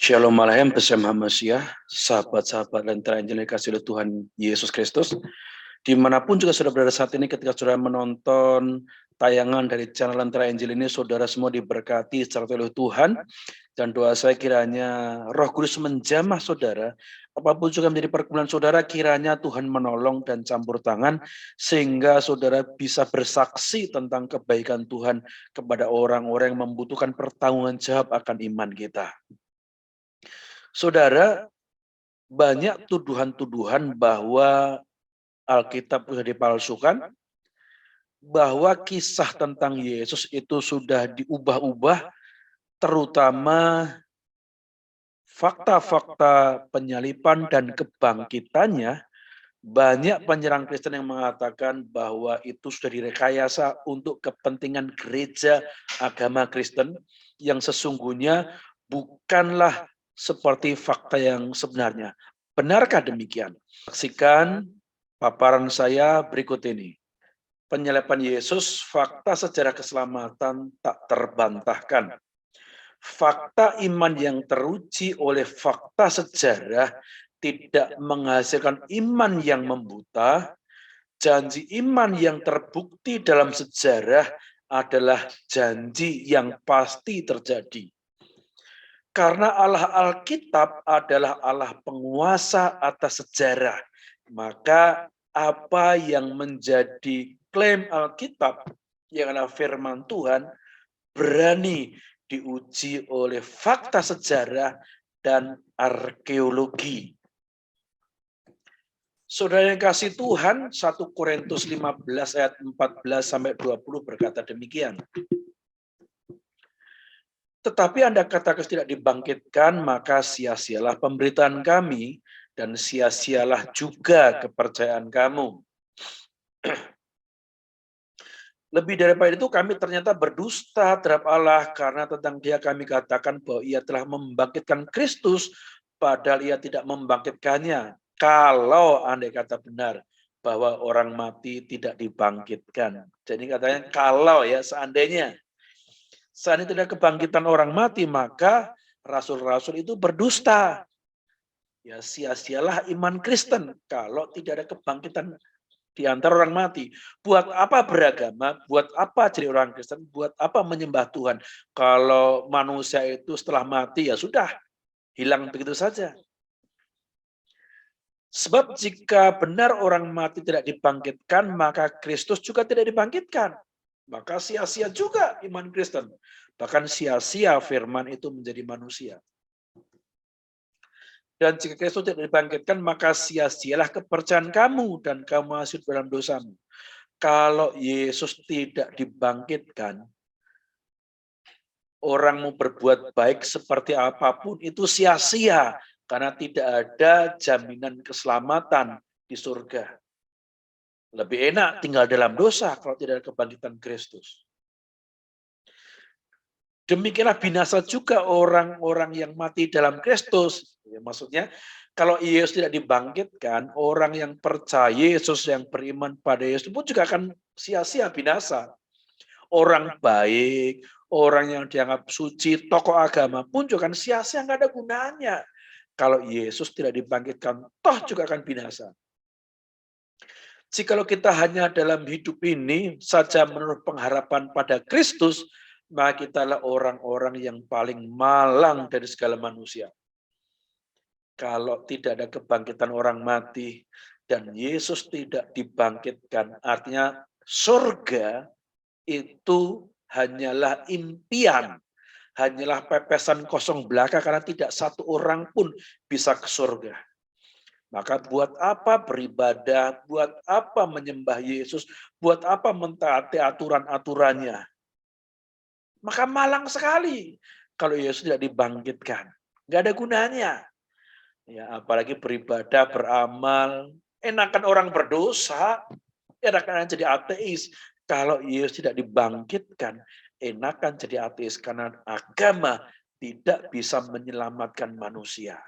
Shalom Alahem bersama Masya, sahabat-sahabat dan teranjil yang dikasihi oleh Tuhan Yesus Kristus. Dimanapun juga sudah berada saat ini ketika saudara menonton tayangan dari channel Lentera Injil ini, saudara semua diberkati secara oleh Tuhan. Dan doa saya kiranya Roh Kudus menjamah saudara, apapun juga menjadi pergumulan saudara, kiranya Tuhan menolong dan campur tangan, sehingga saudara bisa bersaksi tentang kebaikan Tuhan kepada orang-orang yang membutuhkan pertanggungan jawab akan iman kita. Saudara, banyak tuduhan-tuduhan bahwa Alkitab sudah dipalsukan, bahwa kisah tentang Yesus itu sudah diubah-ubah, terutama fakta-fakta penyaliban dan kebangkitannya. Banyak penyerang Kristen yang mengatakan bahwa itu sudah direkayasa untuk kepentingan gereja agama Kristen yang sesungguhnya bukanlah seperti fakta yang sebenarnya. Benarkah demikian? Saksikan paparan saya berikut ini. Penyaliban Yesus, fakta sejarah keselamatan tak terbantahkan. Fakta iman yang teruji oleh fakta sejarah tidak menghasilkan iman yang membuta. Janji iman yang terbukti dalam sejarah adalah janji yang pasti terjadi. Karena Allah Alkitab adalah Allah penguasa atas sejarah, maka apa yang menjadi klaim Alkitab yang adalah firman Tuhan berani diuji oleh fakta sejarah dan arkeologi. Saudara yang kasih Tuhan, 1 Korintus 15 ayat 14 sampai 20 berkata demikian. Tetapi Anda kata Kristus tidak dibangkitkan, maka sia-sialah pemberitaan kami dan sia-sialah juga kepercayaan kamu. Lebih daripada itu kami ternyata berdusta terhadap Allah karena tentang Dia kami katakan bahwa Ia telah membangkitkan Kristus padahal Ia tidak membangkitkannya. Kalau andai kata benar bahwa orang mati tidak dibangkitkan. Jadi katanya kalau ya seandainya tidak kebangkitan orang mati maka rasul-rasul itu berdusta. Ya sia-sialah iman Kristen kalau tidak ada kebangkitan di antara orang mati. Buat apa beragama? Buat apa jadi orang Kristen? Buat apa menyembah Tuhan? Kalau manusia itu setelah mati ya sudah, hilang begitu saja. Sebab jika benar orang mati tidak dibangkitkan, maka Kristus juga tidak dibangkitkan. Maka sia-sia juga iman Kristen. Bahkan sia-sia firman itu menjadi manusia. Dan jika Kristus tidak dibangkitkan, maka sia-sialah kepercayaan kamu dan kamu masih dalam dosamu. Kalau Yesus tidak dibangkitkan, orang mau berbuat baik seperti apapun itu sia-sia. Karena tidak ada jaminan keselamatan di surga. Lebih enak tinggal dalam dosa kalau tidak ada kebangkitan Kristus. Demikianlah binasa juga orang-orang yang mati dalam Kristus. Ya, maksudnya kalau Yesus tidak dibangkitkan, orang yang percaya Yesus, yang beriman pada Yesus pun juga akan sia-sia binasa. Orang baik, orang yang dianggap suci, tokoh agama pun juga akan sia-sia, nggak ada gunanya. Kalau Yesus tidak dibangkitkan, toh juga akan binasa. Jikalau kita hanya dalam hidup ini saja menurut pengharapan pada Kristus, maka kita adalah orang-orang yang paling malang dari segala manusia. Kalau tidak ada kebangkitan orang mati dan Yesus tidak dibangkitkan, artinya surga itu hanyalah impian, hanyalah pepesan kosong belaka karena tidak satu orang pun bisa ke surga. Maka buat apa beribadah, buat apa menyembah Yesus, buat apa mentaati aturan-aturannya. Maka malang sekali kalau Yesus tidak dibangkitkan. Nggak ada gunanya. Ya, apalagi beribadah, beramal. Enakan orang berdosa, enakan jadi ateis. Kalau Yesus tidak dibangkitkan, enakan jadi ateis karena agama tidak bisa menyelamatkan manusia.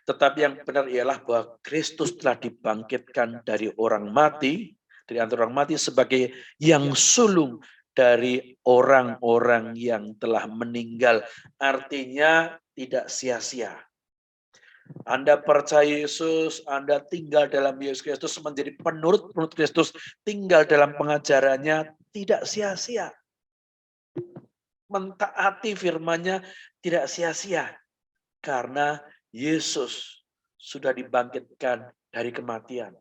Tetapi yang benar ialah bahwa Kristus telah dibangkitkan dari orang mati, dari antara orang mati sebagai yang sulung dari orang-orang yang telah meninggal. Artinya tidak sia-sia. Anda percaya Yesus, Anda tinggal dalam Yesus Kristus, menjadi penurut Kristus, tinggal dalam pengajarannya, tidak sia-sia. Mentaati firman-Nya tidak sia-sia. Karena Yesus sudah dibangkitkan dari kematian.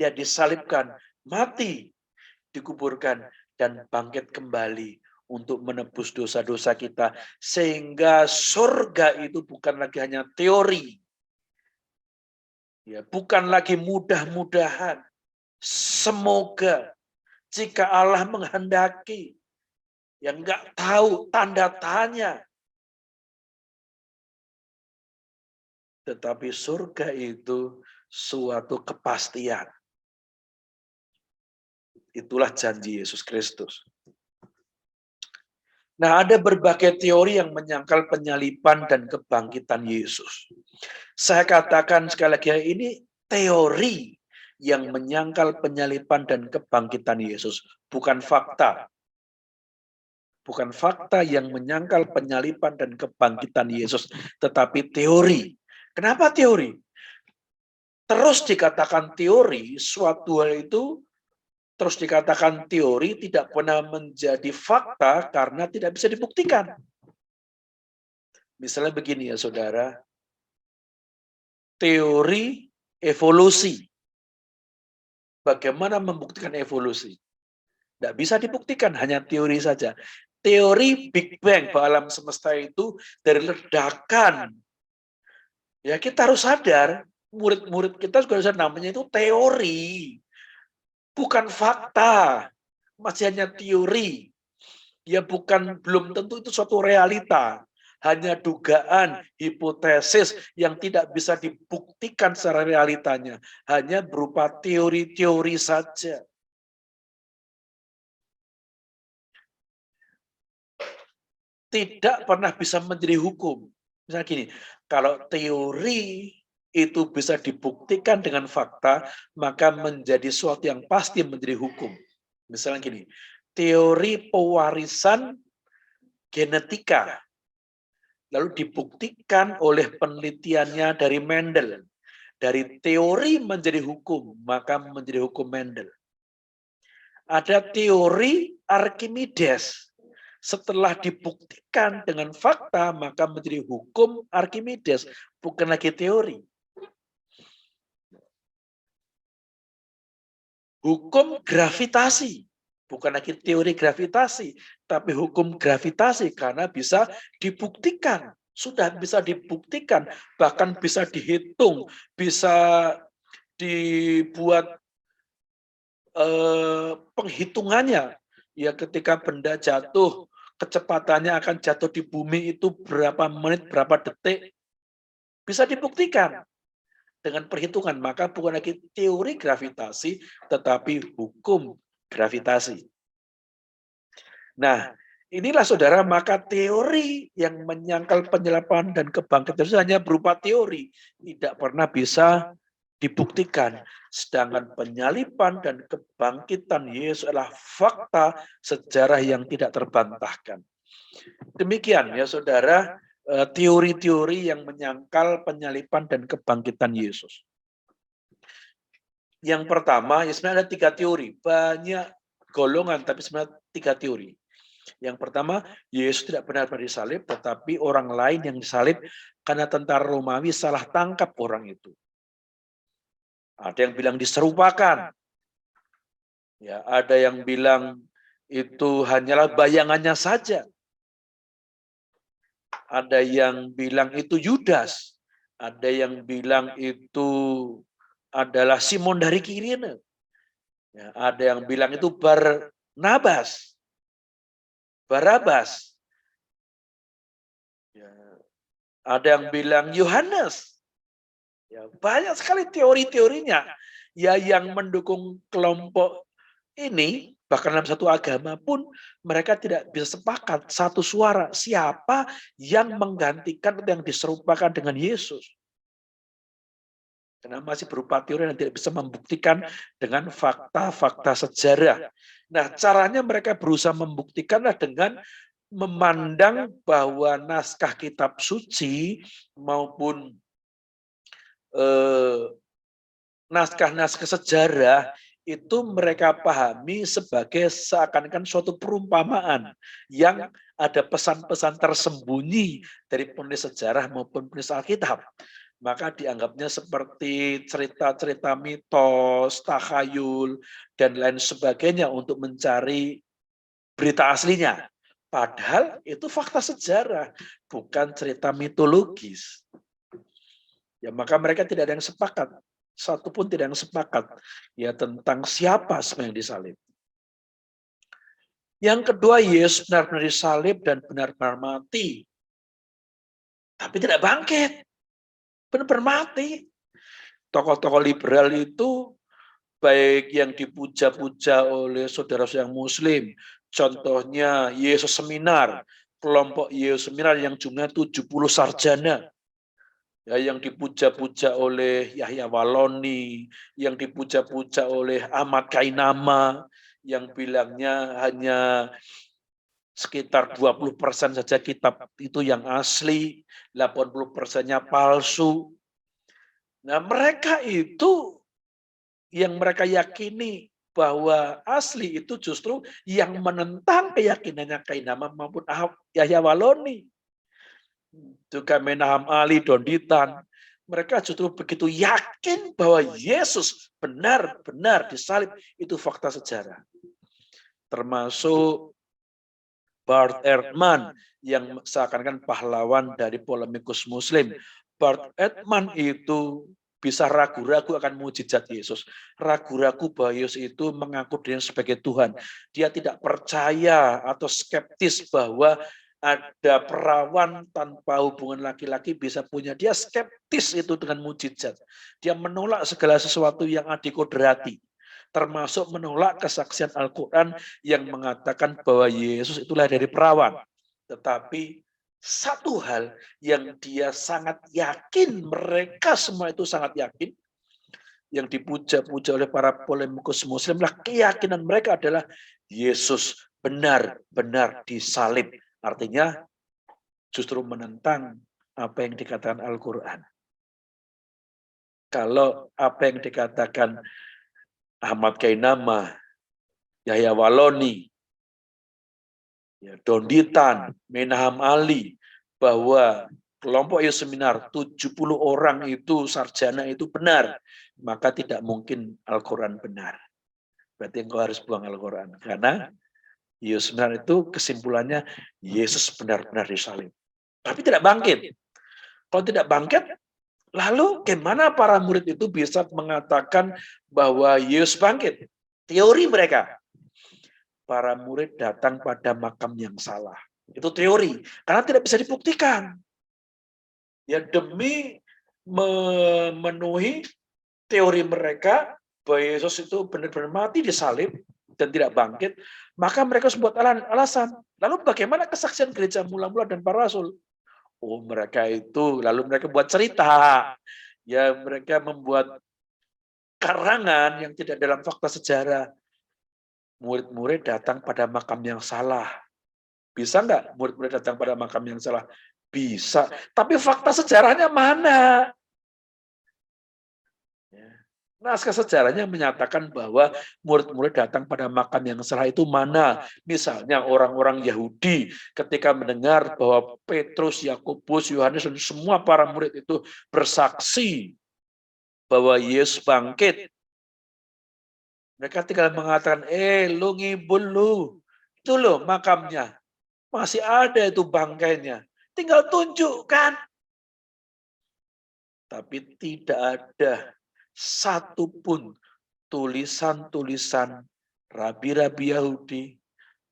Dia disalibkan, mati, dikuburkan, dan bangkit kembali untuk menebus dosa-dosa kita. Sehingga surga itu bukan lagi hanya teori. Ya, bukan lagi mudah-mudahan. Semoga jika Allah menghendaki, yang nggak tahu tanda tanya. Tetapi surga itu suatu kepastian. Itulah janji Yesus Kristus. Nah, ada berbagai teori yang menyangkal penyaliban dan kebangkitan Yesus. Saya katakan sekali lagi, ini teori yang menyangkal penyaliban dan kebangkitan Yesus, bukan fakta. Bukan fakta yang menyangkal penyaliban dan kebangkitan Yesus, tetapi teori. Kenapa teori? Terus dikatakan teori, suatu hal itu terus dikatakan teori tidak pernah menjadi fakta karena tidak bisa dibuktikan. Misalnya begini ya saudara, teori evolusi. Bagaimana membuktikan evolusi? Tidak bisa dibuktikan, hanya teori saja. Teori Big Bang bahwa alam semesta itu dari ledakan. Ya kita harus sadar, murid-murid kita juga harus namanya itu teori. Bukan fakta, masih hanya teori. Ya belum tentu itu suatu realita. Hanya dugaan, hipotesis yang tidak bisa dibuktikan secara realitanya. Hanya berupa teori-teori saja. Tidak pernah bisa menjadi hukum. Misalnya gini, kalau teori itu bisa dibuktikan dengan fakta, maka menjadi sesuatu yang pasti menjadi hukum. Misalnya gini, teori pewarisan genetika, lalu dibuktikan oleh penelitiannya dari Mendel. Dari teori menjadi hukum, maka menjadi hukum Mendel. Ada teori Archimedes. Setelah dibuktikan dengan fakta, maka menjadi hukum Archimedes, bukan lagi teori. Hukum gravitasi, bukan lagi teori gravitasi, tapi hukum gravitasi karena bisa dibuktikan, sudah bisa dibuktikan, bahkan bisa dihitung, bisa dibuat penghitungannya. Ya ketika benda jatuh, kecepatannya akan jatuh di bumi itu berapa menit, berapa detik, bisa dibuktikan dengan perhitungan, maka bukan lagi teori gravitasi, tetapi hukum gravitasi. Nah, inilah saudara, maka teori yang menyangkal penyaliban dan kebangkitan itu hanya berupa teori, tidak pernah bisa dibuktikan. Sedangkan penyaliban dan kebangkitan Yesus adalah fakta sejarah yang tidak terbantahkan. Demikian ya saudara, teori-teori yang menyangkal penyaliban dan kebangkitan Yesus. Yang pertama, ya sebenarnya ada 3 teori. Banyak golongan, tapi sebenarnya 3 teori. Yang pertama, Yesus tidak benar-benar disalib, tetapi orang lain yang disalib karena tentara Romawi salah tangkap orang itu. Ada yang bilang diserupakan. Ya, ada yang bilang itu hanyalah bayangannya saja. Ada yang bilang itu Yudas, ada yang bilang itu adalah Simon dari Kirene, ya, ada yang bilang itu Barnabas, Barabas, ya, ada yang bilang Yohanes, ya, banyak sekali teori-teorinya, ya yang mendukung kelompok ini. Bahkan dalam satu agama pun mereka tidak bisa sepakat satu suara siapa yang menggantikan atau yang diserupakan dengan Yesus. Karena masih berupa teori yang tidak bisa membuktikan dengan fakta-fakta sejarah. Nah, caranya mereka berusaha membuktikanlah dengan memandang bahwa naskah kitab suci maupun eh, naskah-naskah sejarah itu mereka pahami sebagai seakan-akan suatu perumpamaan yang ada pesan-pesan tersembunyi dari penulis sejarah maupun penulis Alkitab. Maka dianggapnya seperti cerita-cerita mitos, takhayul, dan lain sebagainya untuk mencari berita aslinya. Padahal itu fakta sejarah, bukan cerita mitologis. Ya, maka mereka tidak ada yang sepakat. Satu pun tidak yang sepakat ya tentang siapa sebenarnya yang disalib. Yang kedua, Yesus benar-benar disalib dan benar-benar mati. Tapi tidak bangkit. Benar-benar mati. Tokoh-tokoh liberal itu baik yang dipuja-puja oleh saudara-saudara yang muslim. Contohnya Yesus Seminar. Kelompok Yesus Seminar yang jumlahnya 70 sarjana. Ya, yang dipuja-puja oleh Yahya Waloni, yang dipuja-puja oleh Ahmad Kainama, yang bilangnya hanya sekitar 20% saja kitab itu yang asli, 80%-nya palsu. Nah, mereka itu yang mereka yakini bahwa asli itu justru yang menentang keyakinannya Kainama maupun Yahya Waloni. Juga Menahem Ali, Donditan, mereka justru begitu yakin bahwa Yesus benar-benar disalib. Itu fakta sejarah. Termasuk Bart Ehrman yang seakan-akan pahlawan dari polemikus muslim. Bart Ehrman itu bisa ragu-ragu akan mujizat Yesus. Ragu-ragu bahwa Yesus itu mengaku dirinya sebagai Tuhan. Dia tidak percaya atau skeptis bahwa ada perawan tanpa hubungan laki-laki bisa punya. Dia skeptis itu dengan mujizat. Dia menolak segala sesuatu yang adikodrati. Termasuk menolak kesaksian Al-Quran yang mengatakan bahwa Yesus itulah dari perawan. Tetapi satu hal yang dia sangat yakin, mereka semua itu sangat yakin, yang dipuja-puja oleh para polemikus muslim, lah keyakinan mereka adalah Yesus benar-benar disalib. Artinya justru menentang apa yang dikatakan Al-Quran. Kalau apa yang dikatakan Ahmad Kainama, Yahya Waloni, ya, Donditan, Menahem Ali, bahwa kelompok Yesus Seminar 70 orang itu sarjana itu benar, maka tidak mungkin Al-Quran benar. Berarti engkau harus buang Al-Quran. Karena Yesus Seminar itu kesimpulannya Yesus benar-benar disalib. Tapi tidak bangkit. Kalau tidak bangkit, lalu gimana para murid itu bisa mengatakan bahwa Yesus bangkit? Teori mereka. Para murid datang pada makam yang salah. Itu teori, karena tidak bisa dibuktikan. Ya demi memenuhi teori mereka bahwa Yesus itu benar-benar mati disalib dan tidak bangkit, maka mereka membuat alasan. Lalu bagaimana kesaksian gereja mula-mula dan para rasul? Oh, mereka itu lalu mereka buat cerita. Ya, mereka membuat karangan yang tidak dalam fakta sejarah. Murid-murid datang pada makam yang salah. Bisa nggak murid-murid datang pada makam yang salah? Bisa. Tapi fakta sejarahnya mana? Ya. Naskah sejarahnya menyatakan bahwa murid-murid datang pada makam yang salah itu mana? Misalnya orang-orang Yahudi ketika mendengar bahwa Petrus, Yakobus, Yohanes, dan semua para murid itu bersaksi bahwa Yesus bangkit. Mereka tinggal mengatakan, lu ngibul lu. Itu loh makamnya. Masih ada itu bangkainya. Tinggal tunjukkan. Tapi tidak ada satupun tulisan-tulisan rabi-rabi Yahudi,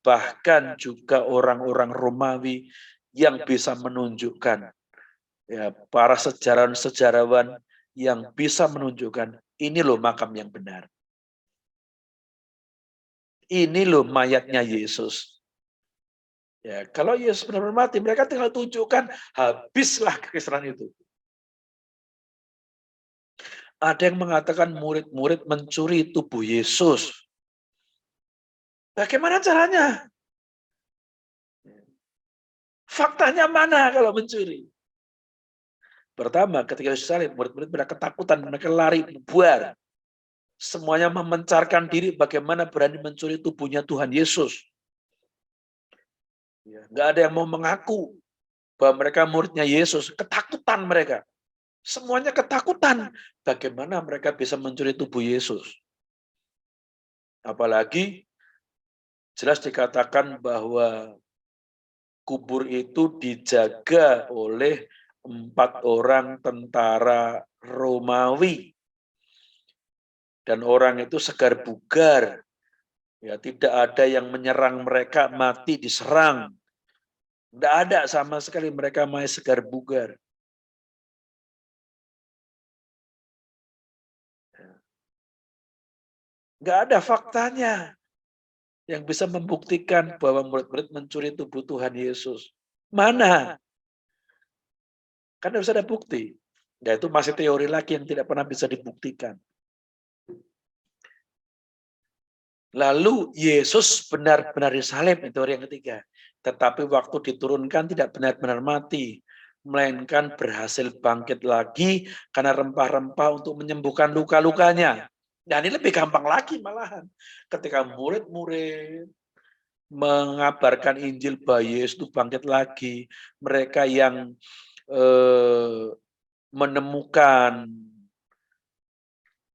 bahkan juga orang-orang Romawi yang bisa menunjukkan, ya, para sejarawan-sejarawan yang bisa menunjukkan ini loh makam yang benar. Ini loh mayatnya Yesus. Ya, kalau Yesus benar-benar mati, mereka tinggal tunjukkan, habislah kekristenan itu. Ada yang mengatakan murid-murid mencuri tubuh Yesus. Bagaimana caranya? Faktanya mana kalau mencuri? Pertama, ketika Yesus salib, murid-murid mereka ketakutan, mereka lari, bubar. Semuanya memencarkan diri, bagaimana berani mencuri tubuhnya Tuhan Yesus. Nggak ada yang mau mengaku bahwa mereka muridnya Yesus. Ketakutan mereka. Semuanya ketakutan. Bagaimana mereka bisa mencuri tubuh Yesus? Apalagi jelas dikatakan bahwa kubur itu dijaga oleh 4 orang tentara Romawi. Dan orang itu segar bugar. Ya, tidak ada yang menyerang mereka, mati diserang. Tidak ada sama sekali, mereka masih segar bugar. Nggak ada faktanya yang bisa membuktikan bahwa murid-murid mencuri tubuh Tuhan Yesus. Mana? Kan harus ada bukti. Ya, itu masih teori lagi yang tidak pernah bisa dibuktikan. Lalu Yesus benar-benar disalib, itu teori yang ketiga. Tetapi waktu diturunkan tidak benar-benar mati, melainkan berhasil bangkit lagi karena rempah-rempah untuk menyembuhkan luka-lukanya. Nah, ini lebih gampang lagi malahan. Ketika murid-murid mengabarkan Injil bahwa Yesus itu bangkit lagi, mereka yang menemukan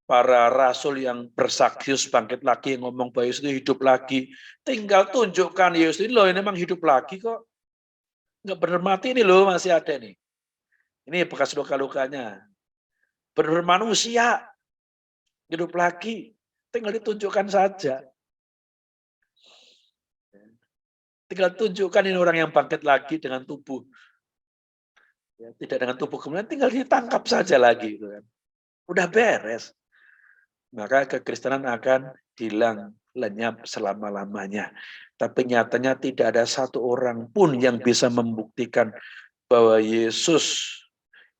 para rasul yang bersaksi bangkit lagi, yang ngomong bahwa Yesus itu hidup lagi, tinggal tunjukkan Yesus ini loh, ini memang hidup lagi kok. Nggak benar mati ini loh, masih ada nih. Ini bekas luka-lukanya. Benar manusia, hidup lagi. Tinggal ditunjukkan saja. Tinggal tunjukkan ini orang yang bangkit lagi dengan tubuh. Ya, tidak dengan tubuh kemudian tinggal ditangkap saja lagi. Gitu kan. Udah beres. Maka kekristenan akan hilang, lenyap selama-lamanya. Tapi nyatanya tidak ada satu orang pun yang bisa membuktikan bahwa Yesus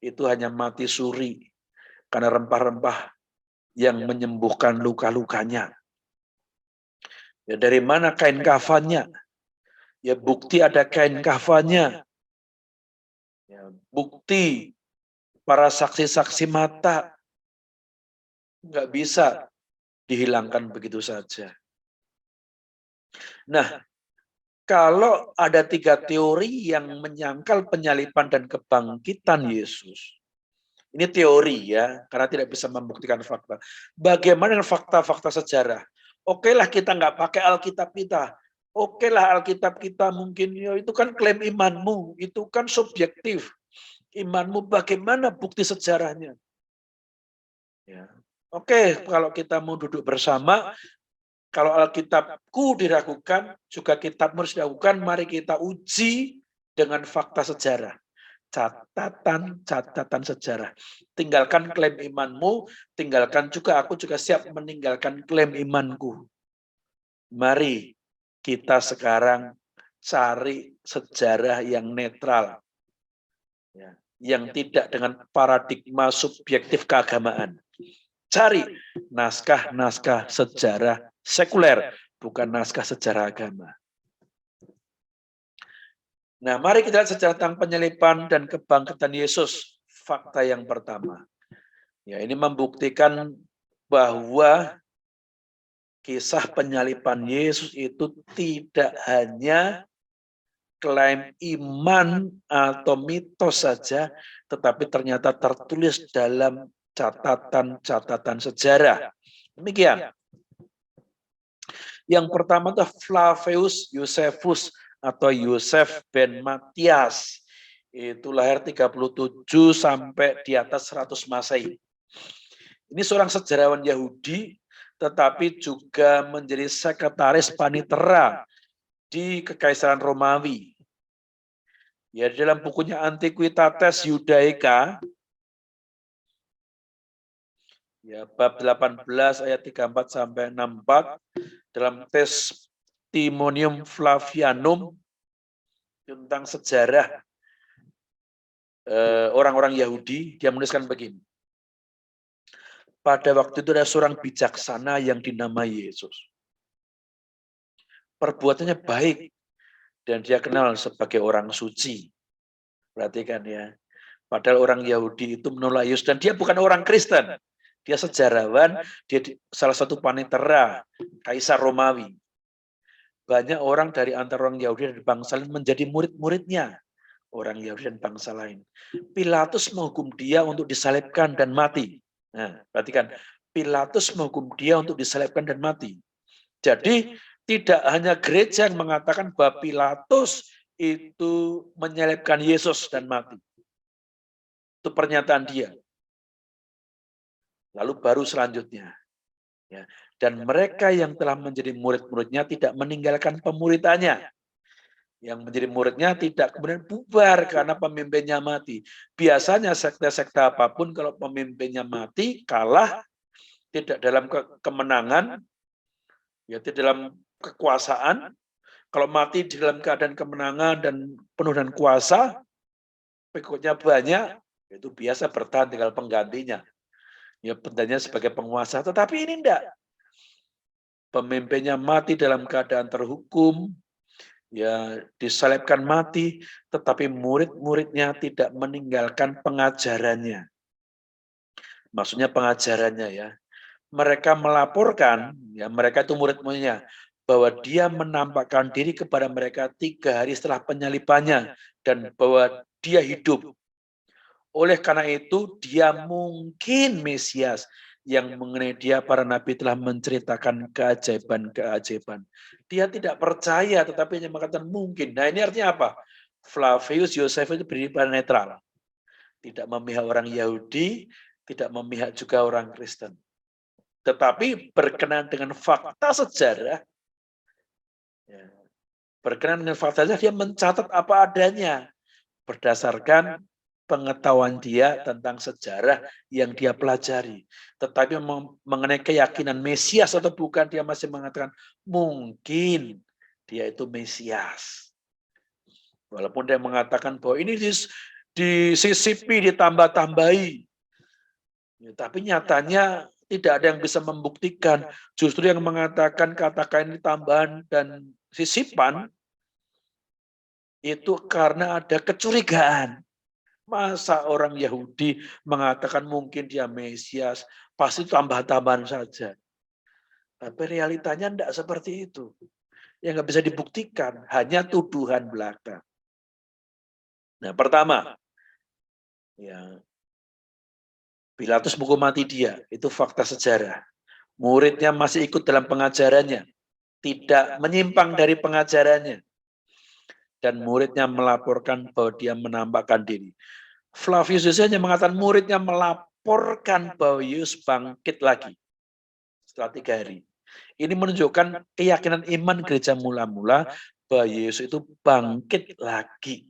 itu hanya mati suri karena rempah-rempah yang menyembuhkan luka-lukanya. Ya, dari mana kain kafannya? Ya, bukti ada kain kafannya. Ya, bukti para saksi-saksi mata nggak bisa dihilangkan begitu saja. Nah, kalau ada 3 teori yang menyangkal penyaliban dan kebangkitan Yesus. Ini teori ya, karena tidak bisa membuktikan fakta. Bagaimana dengan fakta-fakta sejarah? Oke lah kita nggak pakai Alkitab kita. Oke lah Alkitab kita mungkin, ya itu kan klaim imanmu, itu kan subjektif. Imanmu bagaimana bukti sejarahnya? Ya. Oke, kalau kita mau duduk bersama, kalau Alkitabku diragukan, juga kitabmu harus diragukan, mari kita uji dengan fakta sejarah. Catatan sejarah. Tinggalkan klaim imanmu, tinggalkan juga, aku juga siap meninggalkan klaim imanku. Mari kita sekarang cari sejarah yang netral. Yang tidak dengan paradigma subjektif keagamaan. Cari naskah-naskah sejarah sekuler, bukan naskah sejarah agama. Nah, mari kita lihat sejarah tentang penyaliban dan kebangkitan Yesus. Fakta yang pertama. Ya, ini membuktikan bahwa kisah penyaliban Yesus itu tidak hanya klaim iman atau mitos saja, tetapi ternyata tertulis dalam catatan-catatan sejarah. Demikian. Yang pertama itu Flavius Josephus atau Yosef ben Matias. Itu lahir 37 sampai di atas 100 Masehi. Ini seorang sejarawan Yahudi, tetapi juga menjadi sekretaris panitera di Kekaisaran Romawi. Ya, dalam bukunya Antiquitates Judaica, ya, bab 18 ayat 34 sampai 64, dalam Testimonium Flavianum tentang sejarah orang-orang Yahudi, dia menuliskan begini. Pada waktu itu ada seorang bijaksana yang dinamai Yesus. perbuatannya baik, dan dia kenal sebagai orang suci. Perhatikan ya. Padahal orang Yahudi itu menolak Yesus dan dia bukan orang Kristen. Dia sejarawan, dia salah satu panitera Kaisar Romawi. Banyak orang dari antara orang Yahudi dan bangsa lain menjadi murid-muridnya. Orang Yahudi dan bangsa lain. Pilatus menghukum dia untuk disalibkan dan mati. Nah, perhatikan. Pilatus menghukum dia untuk disalibkan dan mati. Jadi tidak hanya gereja yang mengatakan bahwa Pilatus itu menyalibkan Yesus dan mati. Itu pernyataan dia. Lalu baru selanjutnya. Ya, dan mereka yang telah menjadi murid-muridnya tidak meninggalkan pemuridannya. Yang menjadi muridnya tidak kemudian bubar karena pemimpinnya mati. Biasanya sekte-sekte apapun kalau pemimpinnya mati, kalah, tidak dalam kemenangan, ya tidak dalam kekuasaan. Kalau mati di dalam keadaan kemenangan dan penuh dengan kuasa, pengikutnya banyak, itu biasa bertahan tinggal penggantinya. Ya pentingnya sebagai penguasa, tetapi ini enggak. Pemimpinnya mati dalam keadaan terhukum, ya disalibkan mati, tetapi murid-muridnya tidak meninggalkan pengajarannya. Maksudnya pengajarannya ya. Mereka melaporkan, ya mereka itu murid-muridnya, bahwa dia menampakkan diri kepada mereka 3 hari setelah penyalibannya, dan bahwa dia hidup. Oleh karena itu, dia mungkin Mesias, yang mengenai dia para nabi telah menceritakan keajaiban-keajaiban. Dia tidak percaya, tetapi hanya mengatakan mungkin. Nah ini artinya apa? Flavius Josephus itu berdiri pada netral. Tidak memihak orang Yahudi, tidak memihak juga orang Kristen. Tetapi berkenan dengan fakta sejarah, ya, berkenan dengan fakta sejarah, dia mencatat apa adanya. Berdasarkan pengetahuan dia tentang sejarah yang dia pelajari. Tetapi mengenai keyakinan Mesias atau bukan, dia masih mengatakan mungkin dia itu Mesias. Walaupun dia mengatakan bahwa ini disisipi, ditambah-tambahi. Ya, tapi nyatanya tidak ada yang bisa membuktikan. Justru yang mengatakan katakan ini tambahan dan sisipan, itu karena ada kecurigaan. Masa orang Yahudi mengatakan mungkin dia Mesias, pasti tambah-tambahan saja. Tapi realitanya tidak seperti itu. Yang nggak bisa dibuktikan, hanya tuduhan belaka. Nah, pertama, ya, Pilatus menghukum mati dia, itu fakta sejarah. Muridnya masih ikut dalam pengajarannya, tidak menyimpang dari pengajarannya. Dan muridnya melaporkan bahwa dia menampakkan diri. Flavius Josephus hanya mengatakan muridnya melaporkan bahwa Yesus bangkit lagi setelah 3 hari. Ini menunjukkan keyakinan iman gereja mula-mula bahwa Yesus itu bangkit lagi.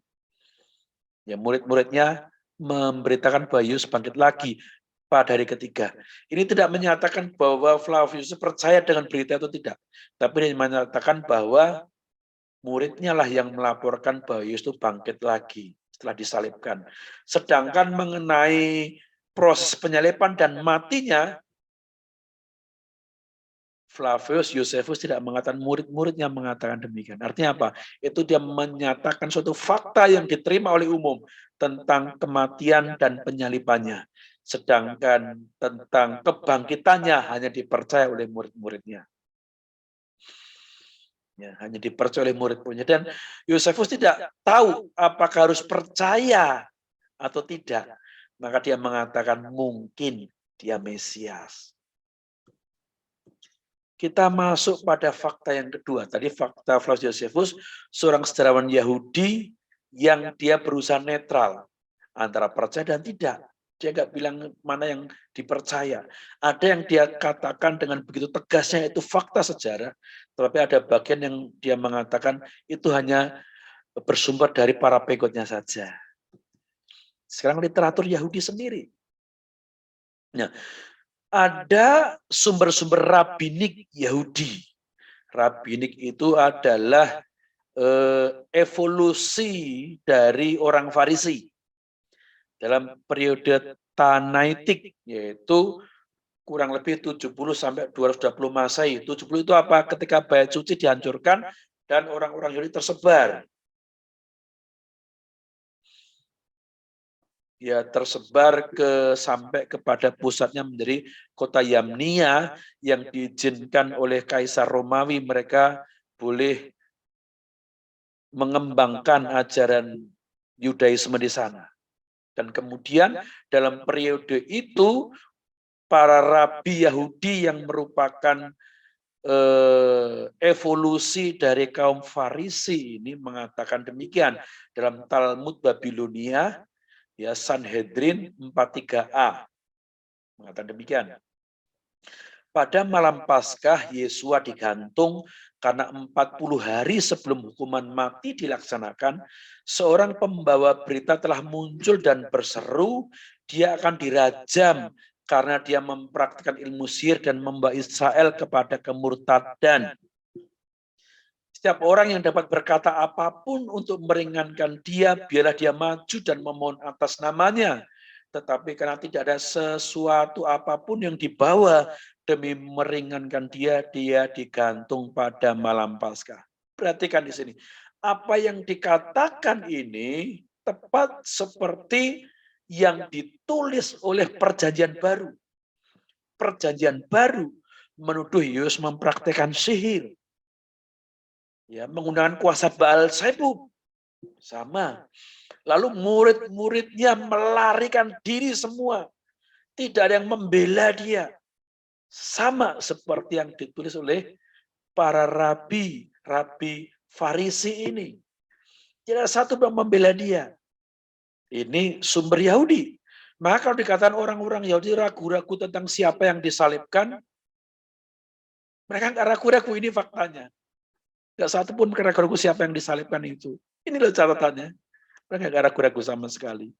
Ya, murid-muridnya memberitakan bahwa Yesus bangkit lagi pada hari ketiga. Ini tidak menyatakan bahwa Flavius percaya dengan berita itu, tidak. Tapi ini menyatakan bahwa muridnya lah yang melaporkan bahwa Yesus itu bangkit lagi setelah disalibkan. Sedangkan mengenai proses penyaliban dan matinya, Flavius Josephus tidak mengatakan, murid-muridnya mengatakan demikian. Artinya apa? Itu dia menyatakan suatu fakta yang diterima oleh umum tentang kematian dan penyalibannya. Sedangkan tentang kebangkitannya hanya dipercaya oleh murid-muridnya. Ya, hanya dipercaya oleh murid-muridnya. Dan Josephus tidak tahu apakah harus percaya atau tidak. Maka dia mengatakan mungkin dia Mesias. Kita masuk pada fakta yang kedua. Tadi fakta Flavius Josephus, seorang sejarawan Yahudi yang dia berusaha netral antara percaya dan tidak. Dia nggak bilang mana yang dipercaya. Ada yang dia katakan dengan begitu tegasnya itu fakta sejarah, tetapi ada bagian yang dia mengatakan itu hanya bersumber dari para pengikutnya saja. Sekarang literatur Yahudi sendiri. Nah, ada sumber-sumber rabbinik Yahudi. Rabbinik itu adalah evolusi dari orang Farisi dalam periode Tanaitik, yaitu kurang lebih 70 sampai 220 Masehi. 70 itu apa? Ketika bait suci dihancurkan dan orang-orang Yahudi tersebar. Ya, tersebar sampai kepada pusatnya menjadi kota Yamnia yang diizinkan oleh Kaisar Romawi. Mereka boleh mengembangkan ajaran Yudaisme di sana. Dan kemudian dalam periode itu para rabi Yahudi yang merupakan evolusi dari kaum Farisi ini mengatakan demikian dalam Talmud Babilonia, ya, Sanhedrin 43a mengatakan demikian. Pada malam Paskah Yesua digantung karena 40 hari sebelum hukuman mati dilaksanakan, seorang pembawa berita telah muncul dan berseru, dia akan dirajam karena dia mempraktikkan ilmu sihir dan membawa Israel kepada kemurtadan. Setiap orang yang dapat berkata apapun untuk meringankan dia, biarlah dia maju dan memohon atas namanya. Tetapi karena tidak ada sesuatu apapun yang dibawa demi meringankan dia, dia digantung pada malam Paskah. Perhatikan di sini. Apa yang dikatakan ini tepat seperti yang ditulis oleh Perjanjian Baru. Perjanjian Baru menuduh Yesus mempraktikkan sihir. Ya, menggunakan kuasa Baal Zebub. Sama. Lalu murid-muridnya melarikan diri semua. Tidak ada yang membela dia. Sama seperti yang ditulis oleh para rabi Farisi ini. Tidak satu yang membela dia. Ini sumber Yahudi. Maka kalau dikatakan orang-orang Yahudi ragu-ragu tentang siapa yang disalibkan, mereka nggak ragu-ragu, ini faktanya. Nggak satu pun ragu-ragu siapa yang disalibkan itu. Ini loh catatannya. Mereka nggak ragu-ragu sama sekali.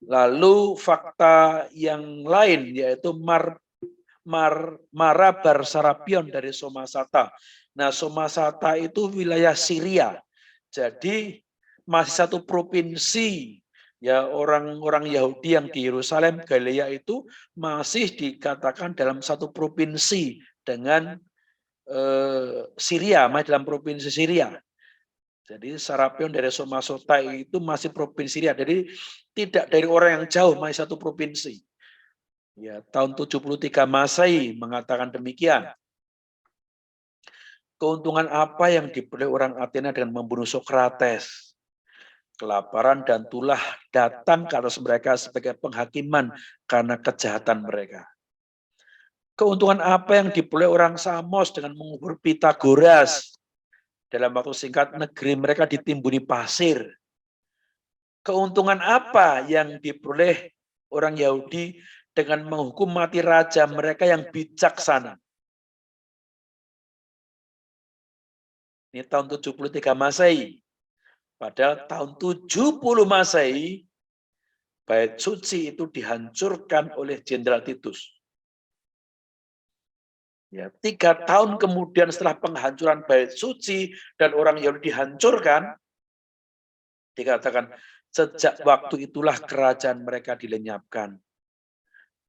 Lalu fakta yang lain yaitu Mara Barsarapion dari Somasata. Nah, Somasata itu wilayah Syria. Jadi masih satu provinsi. Ya, orang-orang Yahudi yang di Yerusalem, Galilea itu masih dikatakan dalam satu provinsi dengan Syria, masih dalam provinsi Syria. Jadi Sarapion dari Somasota itu masih provinsi Syria. Jadi tidak dari orang yang jauh, masih satu provinsi. Ya, tahun 73 Masehi mengatakan demikian. Keuntungan apa yang diperoleh orang Athena dengan membunuh Sokrates? Kelaparan dan tulah datang ke atas mereka sebagai penghakiman karena kejahatan mereka. Keuntungan apa yang diperoleh orang Samos dengan mengubur Pitagoras? Dalam waktu singkat negeri mereka ditimbuni pasir. Keuntungan apa yang diperoleh orang Yahudi dengan menghukum mati raja mereka yang bijaksana? Ini tahun 73 Masehi. Padahal tahun 70 Masehi, bait suci itu dihancurkan oleh Jenderal Titus. Ya, 3 tahun kemudian setelah penghancuran bait suci dan orang Yahudi dihancurkan, dikatakan sejak waktu itulah kerajaan mereka dilenyapkan.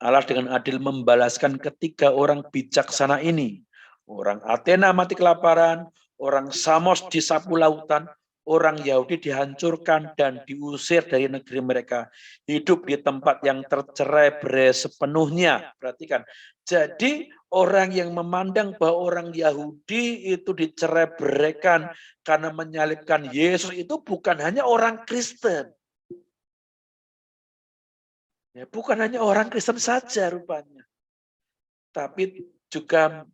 Allah dengan adil membalaskan ketiga orang bijaksana ini. Orang Athena mati kelaparan, orang Samos disapu lautan, orang Yahudi dihancurkan dan diusir dari negeri mereka. Hidup di tempat yang tercerai-berai sepenuhnya. Perhatikan. Jadi orang yang memandang bahwa orang Yahudi itu dicerai-beraikan karena menyalibkan Yesus itu bukan hanya orang Kristen. Ya, bukan hanya orang Kristen saja rupanya. Tapi juga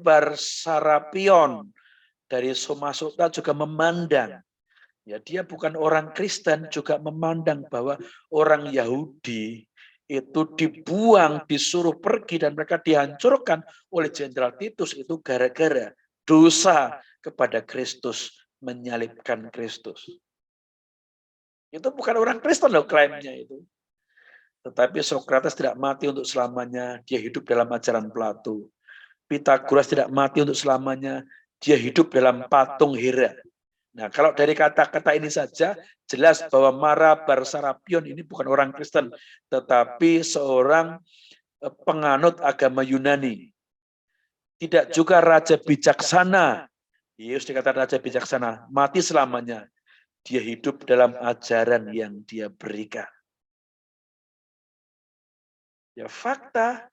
Barsarapion dari Somasota juga memandang. Ya, dia bukan orang Kristen, juga memandang bahwa orang Yahudi itu dibuang, disuruh pergi, dan mereka dihancurkan oleh Jenderal Titus itu gara-gara dosa kepada Kristus, menyalibkan Kristus. Itu bukan orang Kristen loh klaimnya itu. Tetapi Sokrates tidak mati untuk selamanya, dia hidup dalam ajaran Plato. Pitagoras tidak mati untuk selamanya, dia hidup dalam patung Hera. Nah, kalau dari kata-kata ini saja, jelas bahwa Mara Barsarapion ini bukan orang Kristen, tetapi seorang penganut agama Yunani. Tidak juga raja bijaksana. Yesus dikatakan raja bijaksana, mati selamanya. Dia hidup dalam ajaran yang dia berikan. Ya, fakta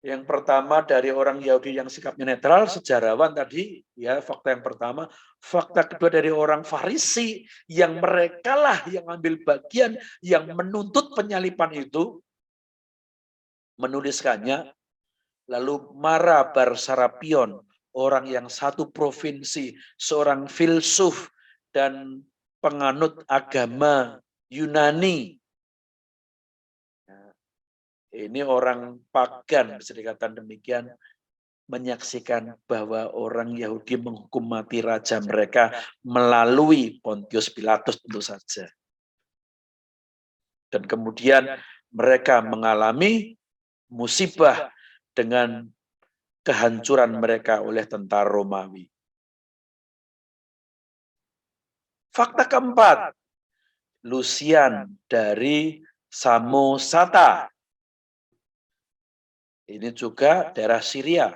yang pertama dari orang Yahudi yang sikapnya netral, sejarawan tadi, ya fakta yang pertama. Fakta kedua dari orang Farisi, yang mereka lah yang ambil bagian, yang menuntut penyalipan itu, menuliskannya. Lalu Mara Barsarapion, orang yang satu provinsi, seorang filsuf dan penganut agama Yunani. Ini orang pagan, bisa dikatakan demikian, menyaksikan bahwa orang Yahudi menghukum mati raja mereka melalui Pontius Pilatus tentu saja. Dan kemudian mereka mengalami musibah dengan kehancuran mereka oleh tentara Romawi. Fakta keempat, Lucian dari Samosata. Ini juga daerah Syria.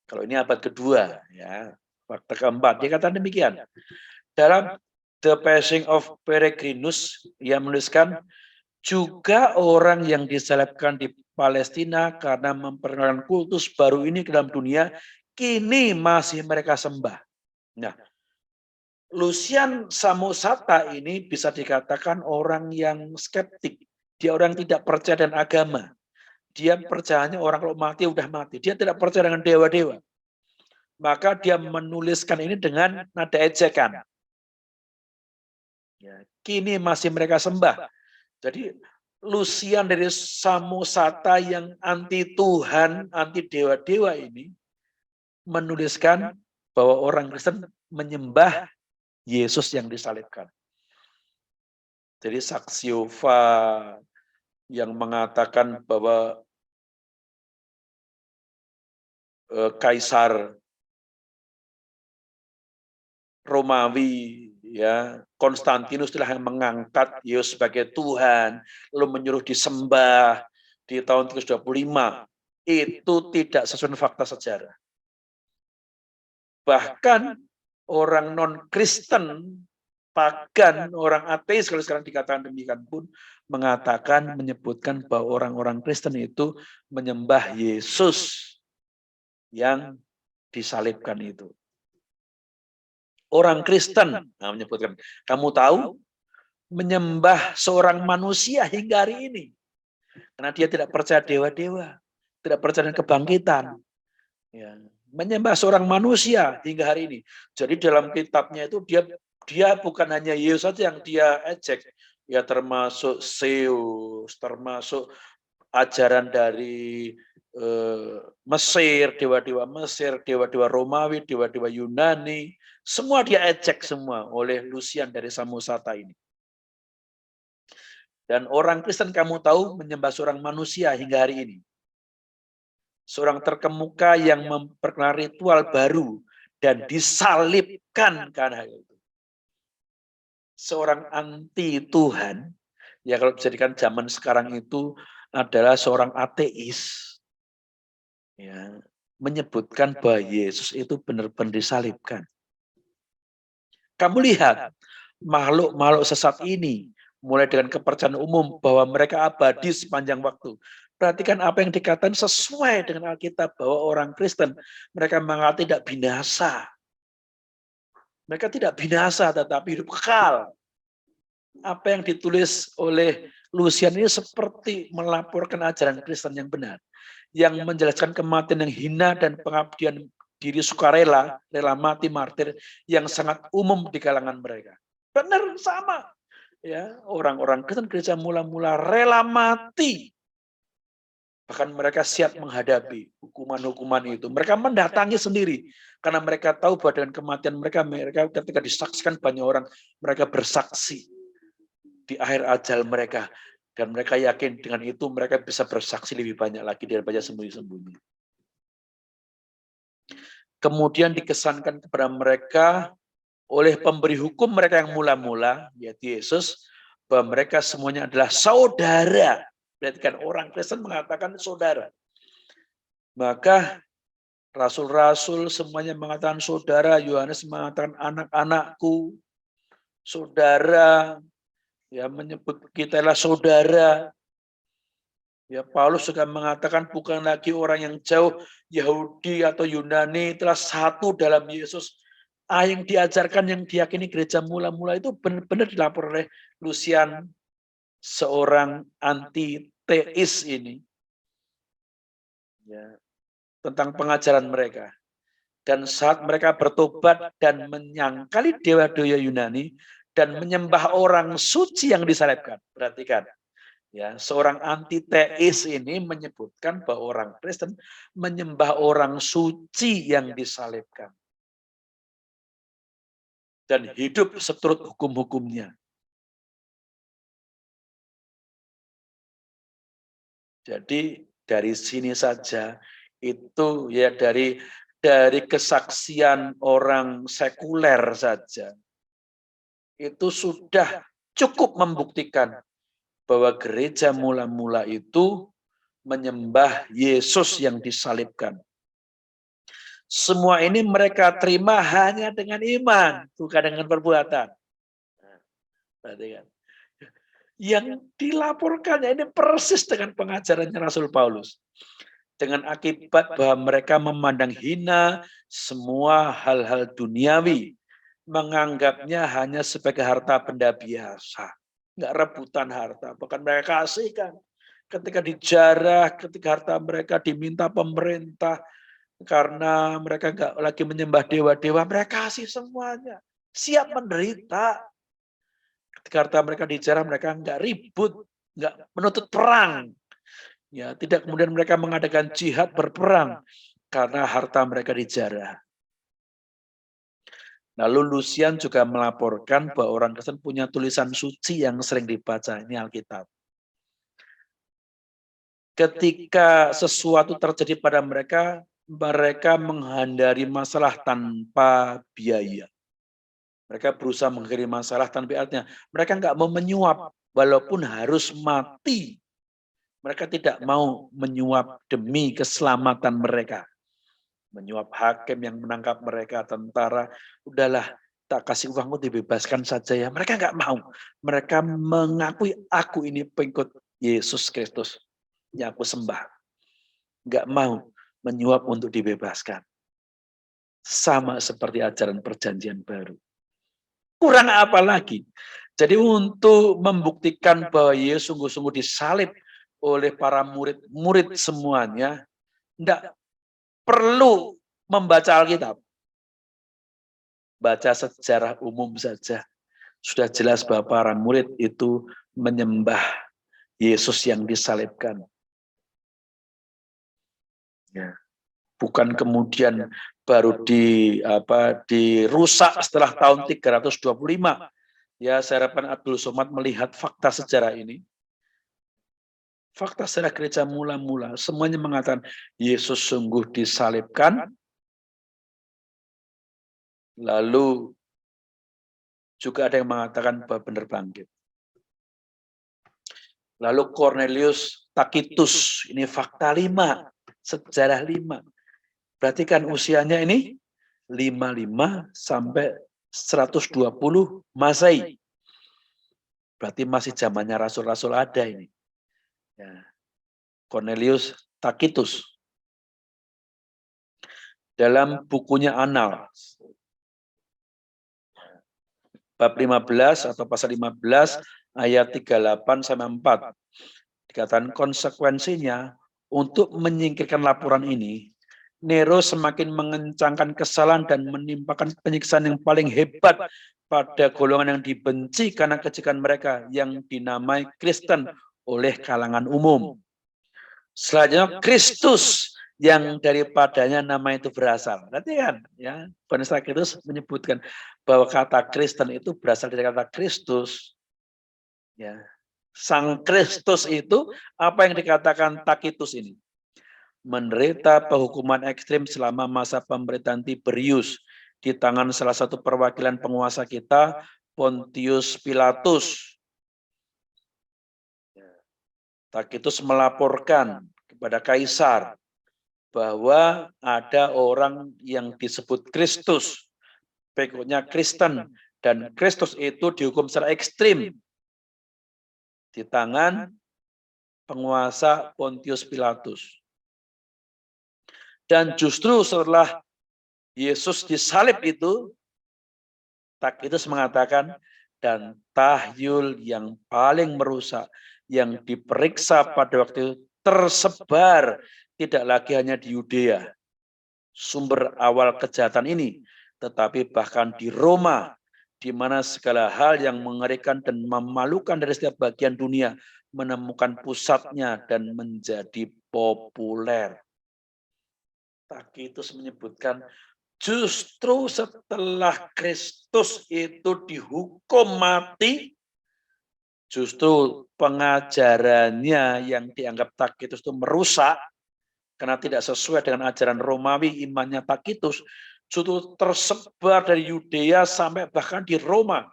Kalau ini abad kedua, ya. Fakta keempat, dia kata demikian. Dalam The Passing of Peregrinus, ia menuliskan, juga orang yang disalibkan di Palestina karena memperkenalkan kultus baru ini ke dalam dunia, kini masih mereka sembah. Nah, Lucian Samosata ini bisa dikatakan orang yang skeptik. Dia orang tidak percaya dengan agama. Dia percayanya orang kalau mati udah mati. Dia tidak percaya dengan dewa-dewa. Maka dia menuliskan ini dengan nada ejekan. Ya, kini masih mereka sembah. Jadi Lucian dari Samosata yang anti Tuhan, anti dewa-dewa ini menuliskan bahwa orang Kristen menyembah Yesus yang disalibkan. Jadi Saksiova yang mengatakan bahwa Kaisar Romawi, ya Konstantinus telah yang mengangkat Yesus sebagai Tuhan, lalu menyuruh disembah di tahun 325, itu tidak sesuai fakta sejarah. Bahkan orang non-Kristen, pagan, orang ateis kalau sekarang dikatakan demikian pun mengatakan, menyebutkan bahwa orang-orang Kristen itu menyembah Yesus yang disalibkan itu. Orang Kristen menyebutkan, kamu tahu, menyembah seorang manusia hingga hari ini. Karena dia tidak percaya dewa-dewa, tidak percaya dengan kebangkitan. Ya, menyembah seorang manusia hingga hari ini. Jadi dalam kitabnya itu dia bukan hanya Yesus saja yang dia ejek, ya termasuk Zeus, termasuk ajaran dari Mesir, dewa-dewa Mesir, dewa-dewa Romawi, dewa-dewa Yunani, semua dia ejek semua oleh Lucian dari Samosata ini. Dan orang Kristen kamu tahu menyembah seorang manusia hingga hari ini. Seorang terkemuka yang memperkenalkan ritual baru dan disalibkan karena itu. Seorang anti Tuhan, ya kalau dijadikan zaman sekarang itu adalah seorang ateis. Ya, menyebutkan bahwa Yesus itu benar-benar disalibkan. Kamu lihat makhluk-makhluk sesat ini mulai dengan kepercayaan umum bahwa mereka abadi sepanjang waktu. Perhatikan apa yang dikatakan sesuai dengan Alkitab bahwa orang Kristen mereka mengatakan tidak binasa. Mereka tidak binasa tetapi hidup kekal. Apa yang ditulis oleh Lucian ini seperti melaporkan ajaran Kristen yang benar. Yang menjelaskan kematian yang hina dan pengabdian diri sukarela, rela mati martir yang sangat umum di kalangan mereka. Benar, sama. Ya, orang-orang Kristen gereja mula-mula rela mati. Bahkan mereka siap menghadapi hukuman-hukuman itu. Mereka mendatangi sendiri. Karena mereka tahu bahwa dengan kematian mereka ketika disaksikan banyak orang, mereka bersaksi di akhir ajal mereka. Dan mereka yakin dengan itu mereka bisa bersaksi lebih banyak lagi daripada sembunyi-sembunyi. kemudian dikesankan kepada mereka oleh pemberi hukum mereka yang mula-mula, yaitu Yesus, bahwa mereka semuanya adalah saudara. Berarti kan orang Kristen mengatakan saudara. Maka rasul-rasul semuanya mengatakan saudara, Yohanes mengatakan anak-anakku, saudara, ya menyebut kita adalah saudara. Ya, Paulus juga mengatakan bukan lagi orang yang jauh, Yahudi atau Yunani, telah satu dalam Yesus. Yang diajarkan, yang diyakini gereja mula-mula itu benar-benar dilapor oleh Lucian, seorang anti-teis ini. Ya, tentang pengajaran mereka. Dan saat mereka bertobat dan menyangkali dewa-dewa Yunani dan menyembah orang suci yang disalibkan. Perhatikan. Ya, seorang antiteis ini menyebutkan bahwa orang Kristen menyembah orang suci yang disalibkan. Dan hidup seturut hukum-hukumnya. Jadi dari sini saja itu ya dari kesaksian orang sekuler saja itu sudah cukup membuktikan bahwa gereja mula-mula itu menyembah Yesus yang disalibkan. Semua ini mereka terima hanya dengan iman, bukan dengan perbuatan. Yang dilaporkannya ini persis dengan pengajarannya Rasul Paulus. Dengan akibat bahwa mereka memandang hina semua hal-hal duniawi, menganggapnya hanya sebagai harta benda biasa. Nggak rebutan harta, bahkan mereka kasihkan. Ketika dijarah, ketika harta mereka diminta pemerintah, karena mereka nggak lagi menyembah dewa-dewa, mereka kasih semuanya. Siap menderita. Ketika harta mereka dijarah, mereka nggak ribut, nggak menuntut perang. Ya, tidak kemudian mereka mengadakan jihad berperang karena harta mereka dijarah. Lalu Lucian juga melaporkan bahwa orang Kristen punya tulisan suci yang sering dibaca, ini Alkitab. Ketika sesuatu terjadi pada mereka, mereka menghindari masalah tanpa biaya. Mereka berusaha menghindari masalah tanpa artinya. Mereka nggak mau menyuap, walaupun harus mati. Mereka tidak mau menyuap demi keselamatan mereka. Menyuap hakim yang menangkap mereka, tentara, udahlah tak kasih uangmu dibebaskan saja ya. Mereka nggak mau. Mereka mengakui aku ini pengikut Yesus Kristus yang aku sembah. Nggak mau menyuap untuk dibebaskan. Sama seperti ajaran perjanjian baru. Kurang apa lagi? Jadi untuk membuktikan bahwa Yesus sungguh-sungguh disalib oleh para murid semuanya, enggak perlu membaca Alkitab. Baca sejarah umum saja. Sudah jelas bahwa para murid itu menyembah Yesus yang disalibkan. Ya. Bukan kemudian baru dirusak setelah tahun 325. Ya, saya harapkan Abdul Somad melihat fakta sejarah ini. Fakta sejarah gereja mula-mula, semuanya mengatakan Yesus sungguh disalibkan, lalu juga ada yang mengatakan bahwa benar bangkit. Lalu Cornelius Tacitus, ini fakta 5, sejarah 5. Berarti kan usianya ini 55 sampai 120 Masehi. Berarti masih zamannya rasul-rasul ada ini. Ya. Cornelius Tacitus. Dalam bukunya Annal. Bab 15 atau pasal 15 ayat 38 sampai 4. Dikatakan konsekuensinya untuk menyingkirkan laporan ini, Nero semakin mengencangkan kesalahan dan menimpakan penyiksaan yang paling hebat pada golongan yang dibenci karena kejikan mereka yang dinamai Kristen oleh kalangan umum. Selanjutnya Kristus yang daripadanya nama itu berasal. Berarti kan ya, Yohanes Tacitus menyebutkan bahwa kata Kristen itu berasal dari kata Kristus. Ya. Sang Kristus itu apa yang dikatakan Tacitus ini? menderita penghukuman ekstrim selama masa pemerintahan Tiberius di tangan salah satu perwakilan penguasa kita, Pontius Pilatus. Tacitus melaporkan kepada Kaisar bahwa ada orang yang disebut Kristus, pengikutnya Kristen, dan Kristus itu dihukum secara ekstrim di tangan penguasa Pontius Pilatus. Dan justru setelah Yesus disalib itu, Tacitus mengatakan, dan tahyul yang paling merusak, yang diperiksa pada waktu itu tersebar tidak lagi hanya di Yudea, sumber awal kejahatan ini, tetapi bahkan di Roma, di mana segala hal yang mengerikan dan memalukan dari setiap bagian dunia menemukan pusatnya dan menjadi populer. Tacitus menyebutkan justru setelah Kristus itu dihukum mati, justru pengajarannya yang dianggap Tacitus itu merusak karena tidak sesuai dengan ajaran Romawi, imannya Tacitus justru tersebar dari Yudea sampai bahkan di Roma.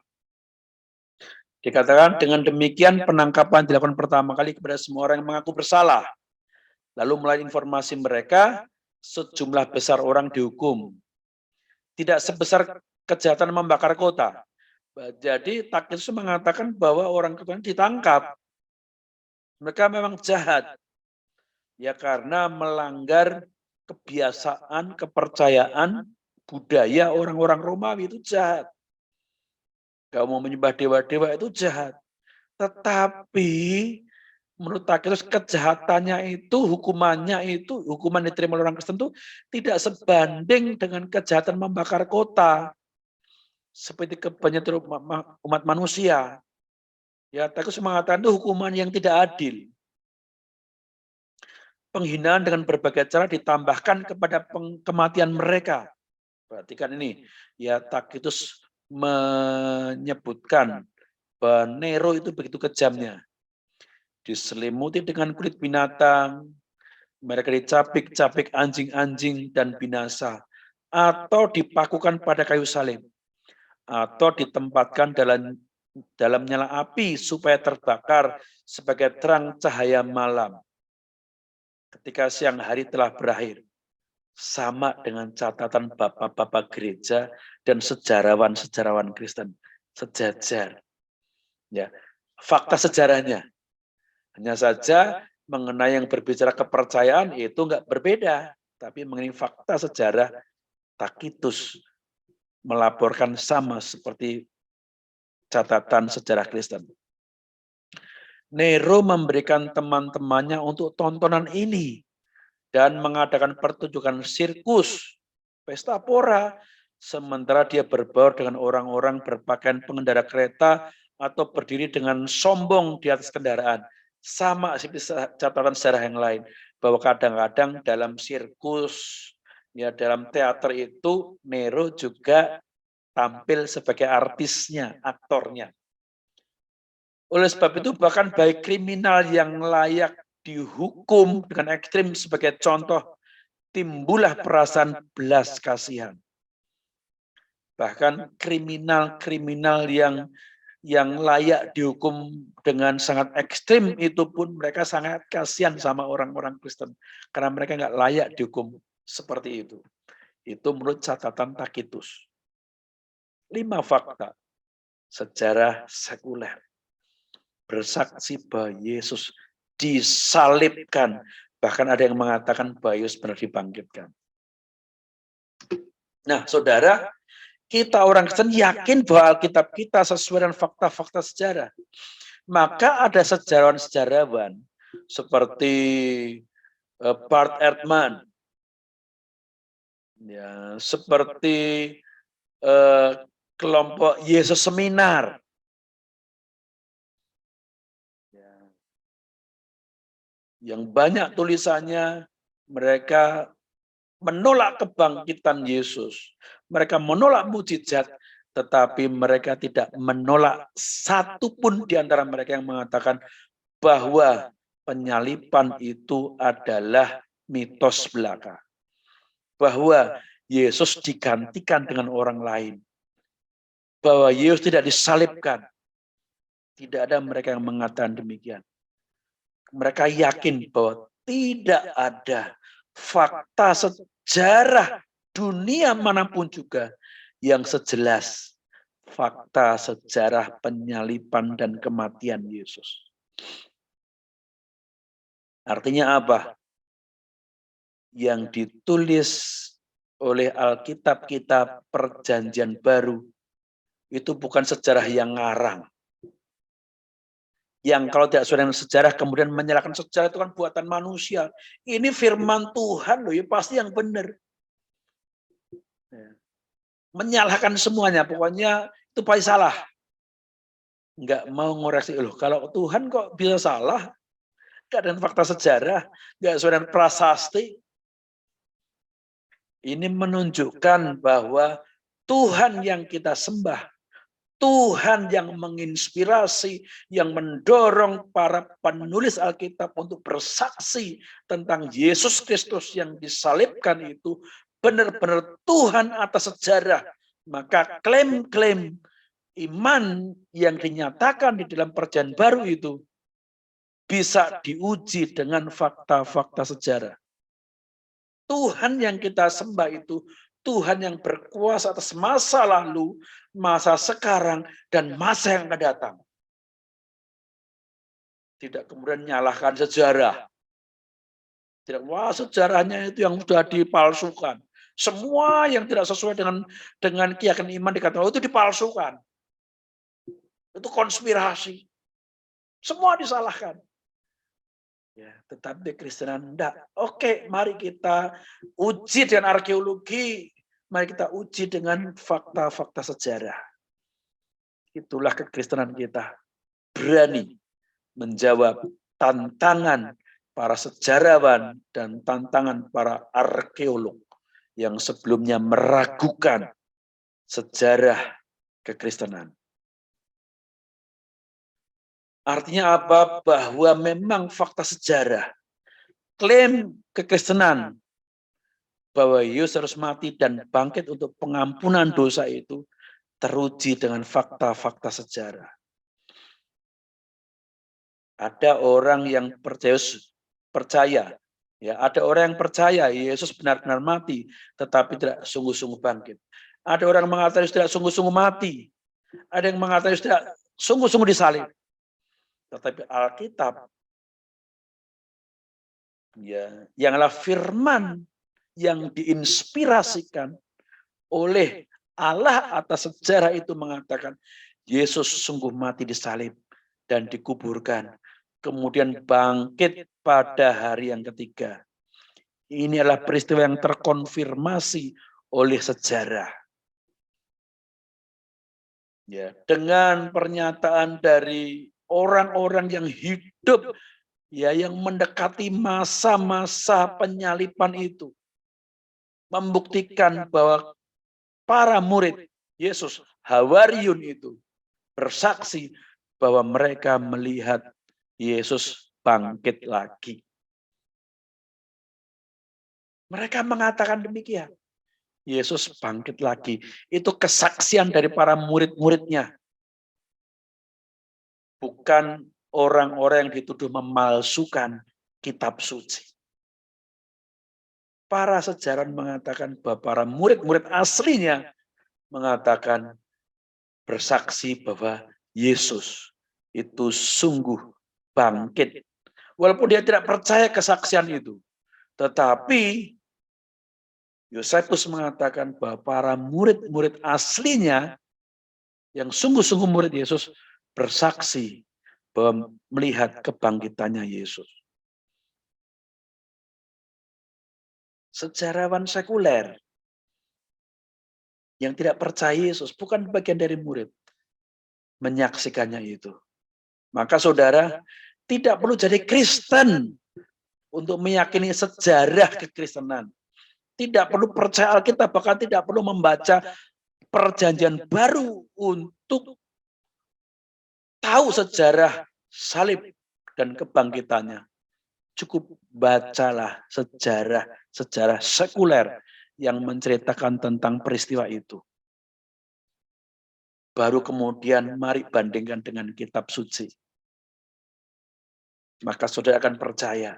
Dikatakan dengan demikian penangkapan dilakukan pertama kali kepada semua orang yang mengaku bersalah. Lalu melalui informasi mereka, sejumlah besar orang dihukum. Tidak sebesar kejahatan membakar kota. Jadi Tacitus mengatakan bahwa orang itu ditangkap. Mereka memang jahat. Ya karena melanggar kebiasaan, kepercayaan, budaya orang-orang Romawi itu jahat. Gak mau menyembah dewa-dewa itu jahat. Tetapi menurut Tacitus kejahatannya itu, hukumannya itu, hukuman diterima oleh orang Kristen itu tidak sebanding dengan kejahatan membakar kota. Seperti kebanyakan umat manusia. Ya, Tacitus mengatakan itu hukuman yang tidak adil. Penghinaan dengan berbagai cara ditambahkan kepada kematian mereka. Perhatikan ini, ya Tacitus menyebutkan bahwa Nero itu begitu kejamnya. Diselimuti dengan kulit binatang, mereka dicapik-capik anjing-anjing dan binasa, atau dipakukan pada kayu salib, atau ditempatkan dalam nyala api supaya terbakar sebagai terang cahaya malam. Ketika siang hari telah berakhir, sama dengan catatan bapak-bapak gereja dan sejarawan-sejarawan Kristen sejajar. Ya, fakta sejarahnya. Hanya saja mengenai yang berbicara kepercayaan itu enggak berbeda, tapi mengenai fakta sejarah Tacitus melaporkan sama seperti catatan sejarah Kristen. Nero memberikan teman-temannya untuk tontonan ini dan mengadakan pertunjukan sirkus, pesta pora, sementara dia berbaur dengan orang-orang berpakaian pengendara kereta atau berdiri dengan sombong di atas kendaraan. Sama seperti catatan sejarah yang lain, bahwa kadang-kadang dalam sirkus, ya dalam teater itu Nero juga tampil sebagai artisnya, aktornya. Oleh sebab itu bahkan baik kriminal yang layak dihukum dengan ekstrim sebagai contoh, timbullah perasaan belas kasihan. Bahkan kriminal-kriminal yang layak dihukum dengan sangat ekstrim itu pun mereka sangat kasihan sama orang-orang Kristen. Karena mereka nggak layak dihukum seperti itu. Itu menurut catatan Tacitus. 5 fakta sejarah sekuler bersaksi bahwa Yesus disalibkan. Bahkan ada yang mengatakan bahwa Yesus benar dibangkitkan. Nah, saudara, kita orang Kristen yakin bahwa Alkitab kita sesuai dengan fakta-fakta sejarah. Maka ada sejarawan-sejarawan seperti Bart Ehrman, ya, seperti kelompok Yesus Seminar, ya, yang banyak tulisannya mereka menolak kebangkitan Yesus. Mereka menolak mujizat, tetapi mereka tidak menolak satupun di antara mereka yang mengatakan bahwa penyaliban itu adalah mitos belaka. Bahwa Yesus digantikan dengan orang lain. Bahwa Yesus tidak disalibkan. Tidak ada mereka yang mengatakan demikian. Mereka yakin bahwa tidak ada fakta sejarah dunia manapun juga yang sejelas fakta sejarah penyaliban dan kematian Yesus. Artinya apa? Yang ditulis oleh Alkitab kita Perjanjian Baru itu bukan sejarah yang ngarang. Yang kalau tidak sesuai dengan sejarah kemudian menyalahkan sejarah itu kan buatan manusia. Ini firman Tuhan loh, ya pasti yang benar. Menyalahkan semuanya, pokoknya itu pasti salah. Enggak mau ngoreksi loh. Kalau Tuhan kok bisa salah? Enggak dengan fakta sejarah, enggak sesuai dengan prasasti. Ini menunjukkan bahwa Tuhan yang kita sembah, Tuhan yang menginspirasi, yang mendorong para penulis Alkitab untuk bersaksi tentang Yesus Kristus yang disalibkan itu benar-benar Tuhan atas sejarah. Maka klaim-klaim iman yang dinyatakan di dalam Perjanjian Baru itu bisa diuji dengan fakta-fakta sejarah. Tuhan yang kita sembah itu Tuhan yang berkuasa atas masa lalu, masa sekarang, dan masa yang akan datang. Tidak kemudian nyalahkan sejarah. Tidak, wah sejarahnya itu yang sudah dipalsukan. Semua yang tidak sesuai dengan keyakinan iman dikatakan, oh itu dipalsukan. Itu konspirasi. Semua disalahkan. Ya, tetapi Kristenan enggak. Oke, mari kita uji dengan arkeologi. Mari kita uji dengan fakta-fakta sejarah. Itulah kekristenan kita. Berani menjawab tantangan para sejarawan dan tantangan para arkeolog yang sebelumnya meragukan sejarah kekristenan. Artinya apa? Bahwa memang fakta sejarah, klaim kekristenan bahwa Yesus harus mati dan bangkit untuk pengampunan dosa itu teruji dengan fakta-fakta sejarah. Ada orang yang percaya, ya, ada orang yang percaya Yesus benar-benar mati, tetapi tidak sungguh-sungguh bangkit. Ada orang yang mengatakan Yesus tidak sungguh-sungguh mati, ada yang mengatakan Yesus tidak sungguh-sungguh disalib. Tetapi Alkitab, ya, yang adalah firman yang diinspirasikan oleh Allah atas sejarah itu mengatakan Yesus sungguh mati disalib dan dikuburkan. Kemudian bangkit pada hari yang ketiga. Ini adalah peristiwa yang terkonfirmasi oleh sejarah. Ya, dengan pernyataan dari orang-orang yang hidup, ya, yang mendekati masa-masa penyaliban itu, membuktikan bahwa para murid Yesus, Hawariun itu, bersaksi bahwa mereka melihat Yesus bangkit lagi. Mereka mengatakan demikian. Yesus bangkit lagi. Itu kesaksian dari para murid-muridnya. Bukan orang-orang yang dituduh memalsukan kitab suci. Para sejarawan mengatakan bahwa para murid-murid aslinya mengatakan bersaksi bahwa Yesus itu sungguh bangkit. Walaupun dia tidak percaya kesaksian itu. Tetapi Yosefus mengatakan bahwa para murid-murid aslinya yang sungguh-sungguh murid Yesus bersaksi bahwa melihat kebangkitannya Yesus. Sejarawan sekuler yang tidak percaya Yesus bukan bagian dari murid menyaksikannya itu. Maka saudara tidak perlu jadi Kristen untuk meyakini sejarah kekristenan. Tidak perlu percaya Alkitab, bahkan tidak perlu membaca Perjanjian Baru untuk tahu sejarah salib dan kebangkitannya. cukup bacalah sejarah sekuler yang menceritakan tentang peristiwa itu. Baru kemudian mari bandingkan dengan kitab suci. Maka saudara akan percaya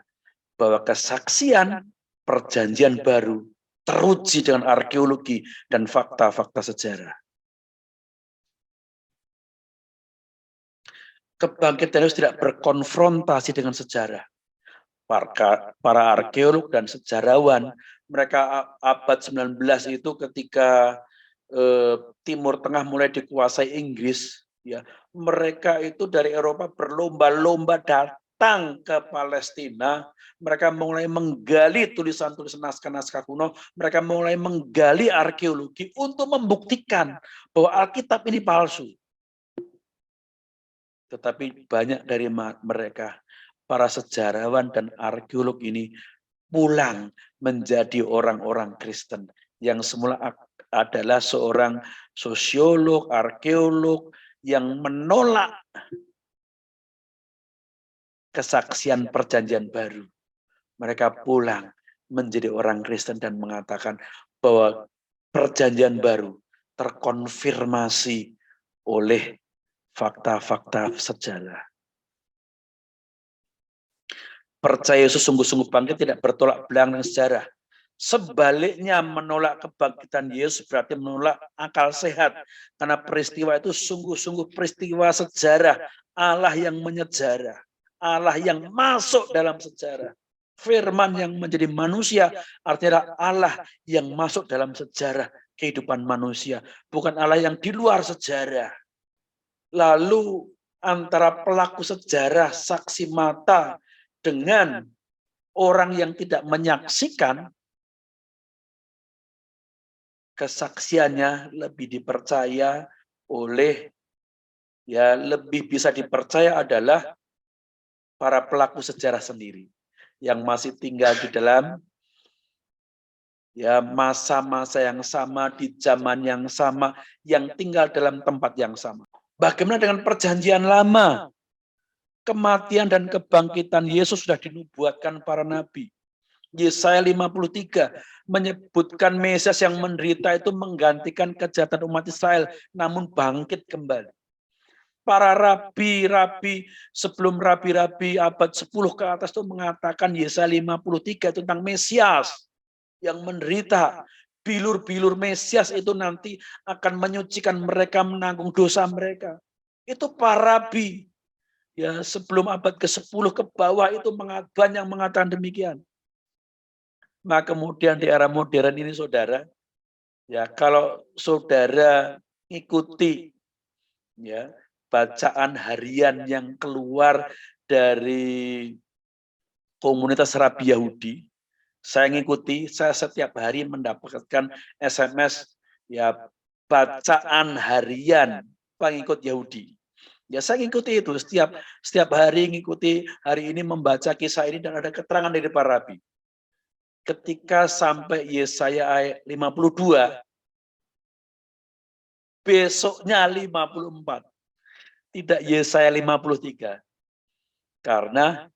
bahwa kesaksian perjanjian baru teruji dengan arkeologi dan fakta-fakta sejarah. Kebangkitan Yesus tidak berkonfrontasi dengan sejarah. Para arkeolog dan sejarawan, mereka abad 19 itu ketika Timur Tengah mulai dikuasai Inggris, ya, mereka itu dari Eropa berlomba-lomba datang ke Palestina. Mereka mulai menggali tulisan-tulisan naskah-naskah kuno, mereka mulai menggali arkeologi untuk membuktikan bahwa Alkitab ini palsu. Tetapi banyak dari mereka, para sejarawan dan arkeolog ini pulang menjadi orang-orang Kristen yang semula adalah seorang sosiolog, arkeolog yang menolak kesaksian perjanjian baru. Mereka pulang menjadi orang Kristen dan mengatakan bahwa perjanjian baru terkonfirmasi oleh fakta-fakta sejarah. Percaya Yesus sungguh-sungguh bangkit tidak bertolak belakang dengan sejarah. Sebaliknya menolak kebangkitan Yesus berarti menolak akal sehat. Karena peristiwa itu sungguh-sungguh peristiwa sejarah. Allah yang menyejarah. Allah yang masuk dalam sejarah. Firman yang menjadi manusia artinya Allah yang masuk dalam sejarah kehidupan manusia. Bukan Allah yang di luar sejarah. Lalu antara pelaku sejarah, saksi mata, dengan orang yang tidak menyaksikan, kesaksiannya lebih dipercaya oleh, ya lebih bisa dipercaya adalah para pelaku sejarah sendiri yang masih tinggal di dalam ya masa-masa yang sama, di zaman yang sama, yang tinggal dalam tempat yang sama. Bagaimana dengan perjanjian lama? Kematian dan kebangkitan Yesus sudah dinubuatkan para nabi. Yesaya 53 menyebutkan Mesias yang menderita itu menggantikan kejahatan umat Israel, namun bangkit kembali. Para rabi-rabi sebelum rabi-rabi abad 10 ke atas itu mengatakan Yesaya 53 tentang Mesias yang menderita. Bilur-bilur Mesias itu nanti akan menyucikan mereka, menanggung dosa mereka. Itu para rabi. Ya, sebelum abad ke-10 ke bawah itu banyak mengatakan demikian. Nah, kemudian di era modern ini saudara, ya kalau saudara ikuti ya bacaan harian yang keluar dari komunitas Rabi Yahudi, saya ngikuti, saya setiap hari mendapatkan SMS ya bacaan harian pengikut Yahudi. Ya saya ngikuti itu setiap hari ngikuti, hari ini membaca kisah ini dan ada keterangan dari para rabi. Ketika sampai Yesaya ayat 52, besoknya 54. Tidak Yesaya 53. Karena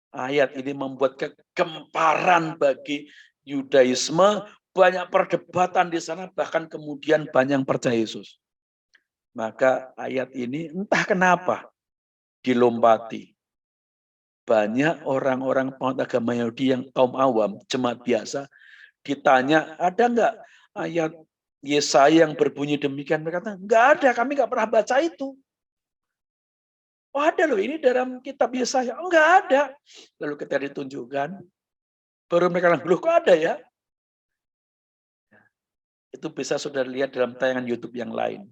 ayat ini membuat kegemparan bagi Yudaisme, banyak perdebatan di sana, bahkan kemudian banyak percaya Yesus. Maka ayat ini entah kenapa dilompati. Banyak orang-orang penganut agama Yahudi yang kaum awam, jemaat biasa, ditanya, ada enggak ayat Yesaya yang berbunyi demikian? Mereka kata, enggak ada, kami enggak pernah baca itu. Oh ada loh, ini dalam kitab Yesaya. Oh, enggak ada. Lalu ketika ditunjukkan, baru mereka bilang, loh kok ada ya? Itu bisa saudara lihat dalam tayangan YouTube yang lain.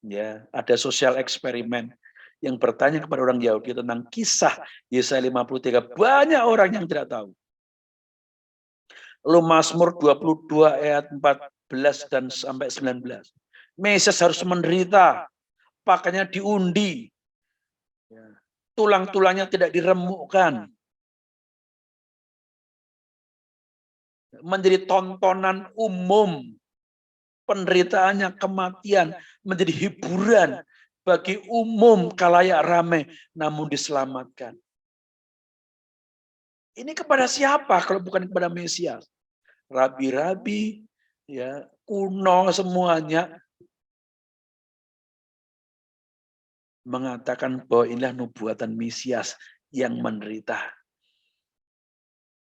Ya, ada sosial eksperimen yang bertanya kepada orang Yahudi tentang kisah Yesaya 53. Banyak orang yang tidak tahu. Lalu Mazmur 22 ayat 14 dan sampai 19. Mesias harus menderita, pakainya diundi, tulang-tulangnya tidak diremukkan, menjadi tontonan umum, penderitaannya, kematian menjadi hiburan bagi umum kalayak ramai, namun diselamatkan. Ini kepada siapa kalau bukan kepada Mesias? Rabi-rabi, ya, kuno semuanya mengatakan bahwa inilah nubuatan Mesias yang menderita.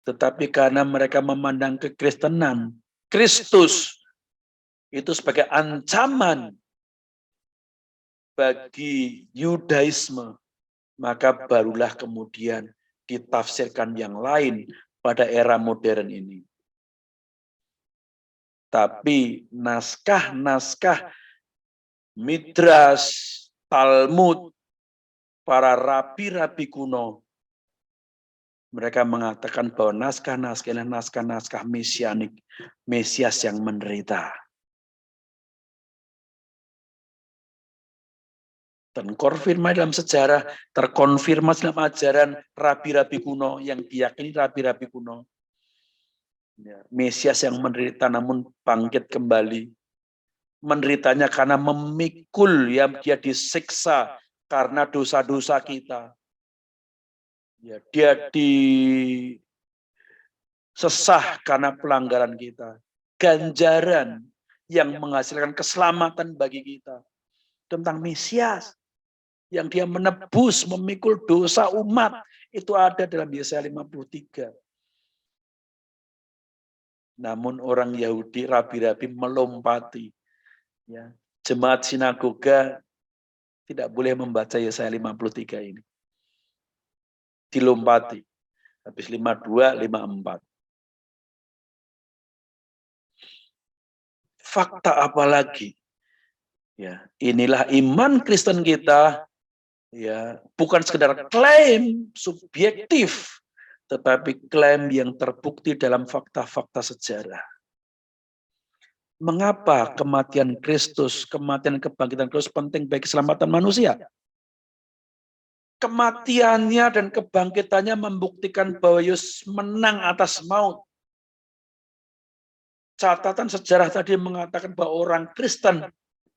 Tetapi karena mereka memandang kekristenan, Kristus itu sebagai ancaman bagi Yudaisme, maka barulah kemudian ditafsirkan yang lain pada era modern ini. Tapi naskah-naskah Midras, Talmud, para rabi-rabi kuno, mereka mengatakan bahwa naskah-naskah mesianik, Mesias yang menderita. Terkonfirmasi dalam sejarah, terkonfirmasi dalam ajaran rabi-rabi kuno yang diyakini rabi-rabi kuno. Mesias yang menderita namun bangkit kembali. Menderitanya karena memikul, ya, dia disiksa karena dosa-dosa kita. Ya, dia disesah karena pelanggaran kita. Ganjaran yang menghasilkan keselamatan bagi kita. Tentang Mesias yang dia menebus, memikul dosa umat, itu ada dalam Yesaya 53. Namun orang Yahudi, rabi-rabi melompati. Ya, jemaat sinagoga tidak boleh membaca Yesaya 53 ini. Dilompati. Habis 52, 54. Fakta apa lagi? Ya, inilah iman Kristen kita, ya, bukan sekedar klaim subjektif, tetapi klaim yang terbukti dalam fakta-fakta sejarah. Mengapa kematian Kristus, kematian kebangkitan Kristus penting bagi keselamatan manusia? Kematiannya dan kebangkitannya membuktikan bahwa Yesus menang atas maut. Catatan sejarah tadi mengatakan bahwa orang Kristen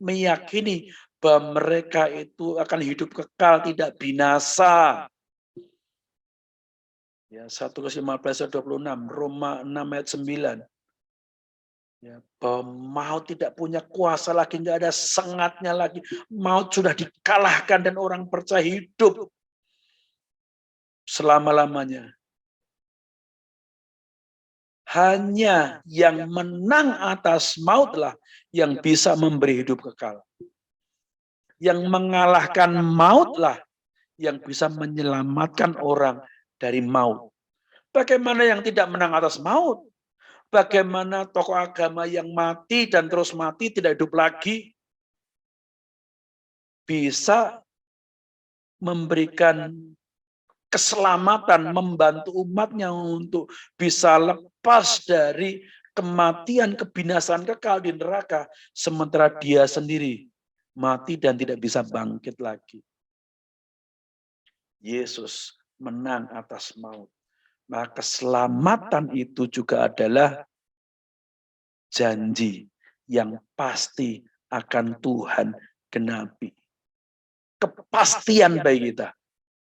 meyakini bahwa mereka itu akan hidup kekal, tidak binasa. Ya, 1 Korintus 15:26, Roma 6 ayat 9. Ya, bahwa maut tidak punya kuasa lagi, nggak ada sengatnya lagi. Maut sudah dikalahkan dan orang percaya hidup selama-lamanya. Hanya yang menang atas mautlah yang bisa memberi hidup kekal. Yang mengalahkan mautlah yang bisa menyelamatkan orang dari maut. Bagaimana yang tidak menang atas maut? Bagaimana tokoh agama yang mati dan terus mati tidak hidup lagi bisa memberikan keselamatan, membantu umatnya untuk bisa lepas dari kematian, kebinasaan kekal di neraka, sementara dia sendiri mati dan tidak bisa bangkit lagi. Yesus menang atas maut. Maka keselamatan itu juga adalah janji yang pasti akan Tuhan genapi. Kepastian bagi kita.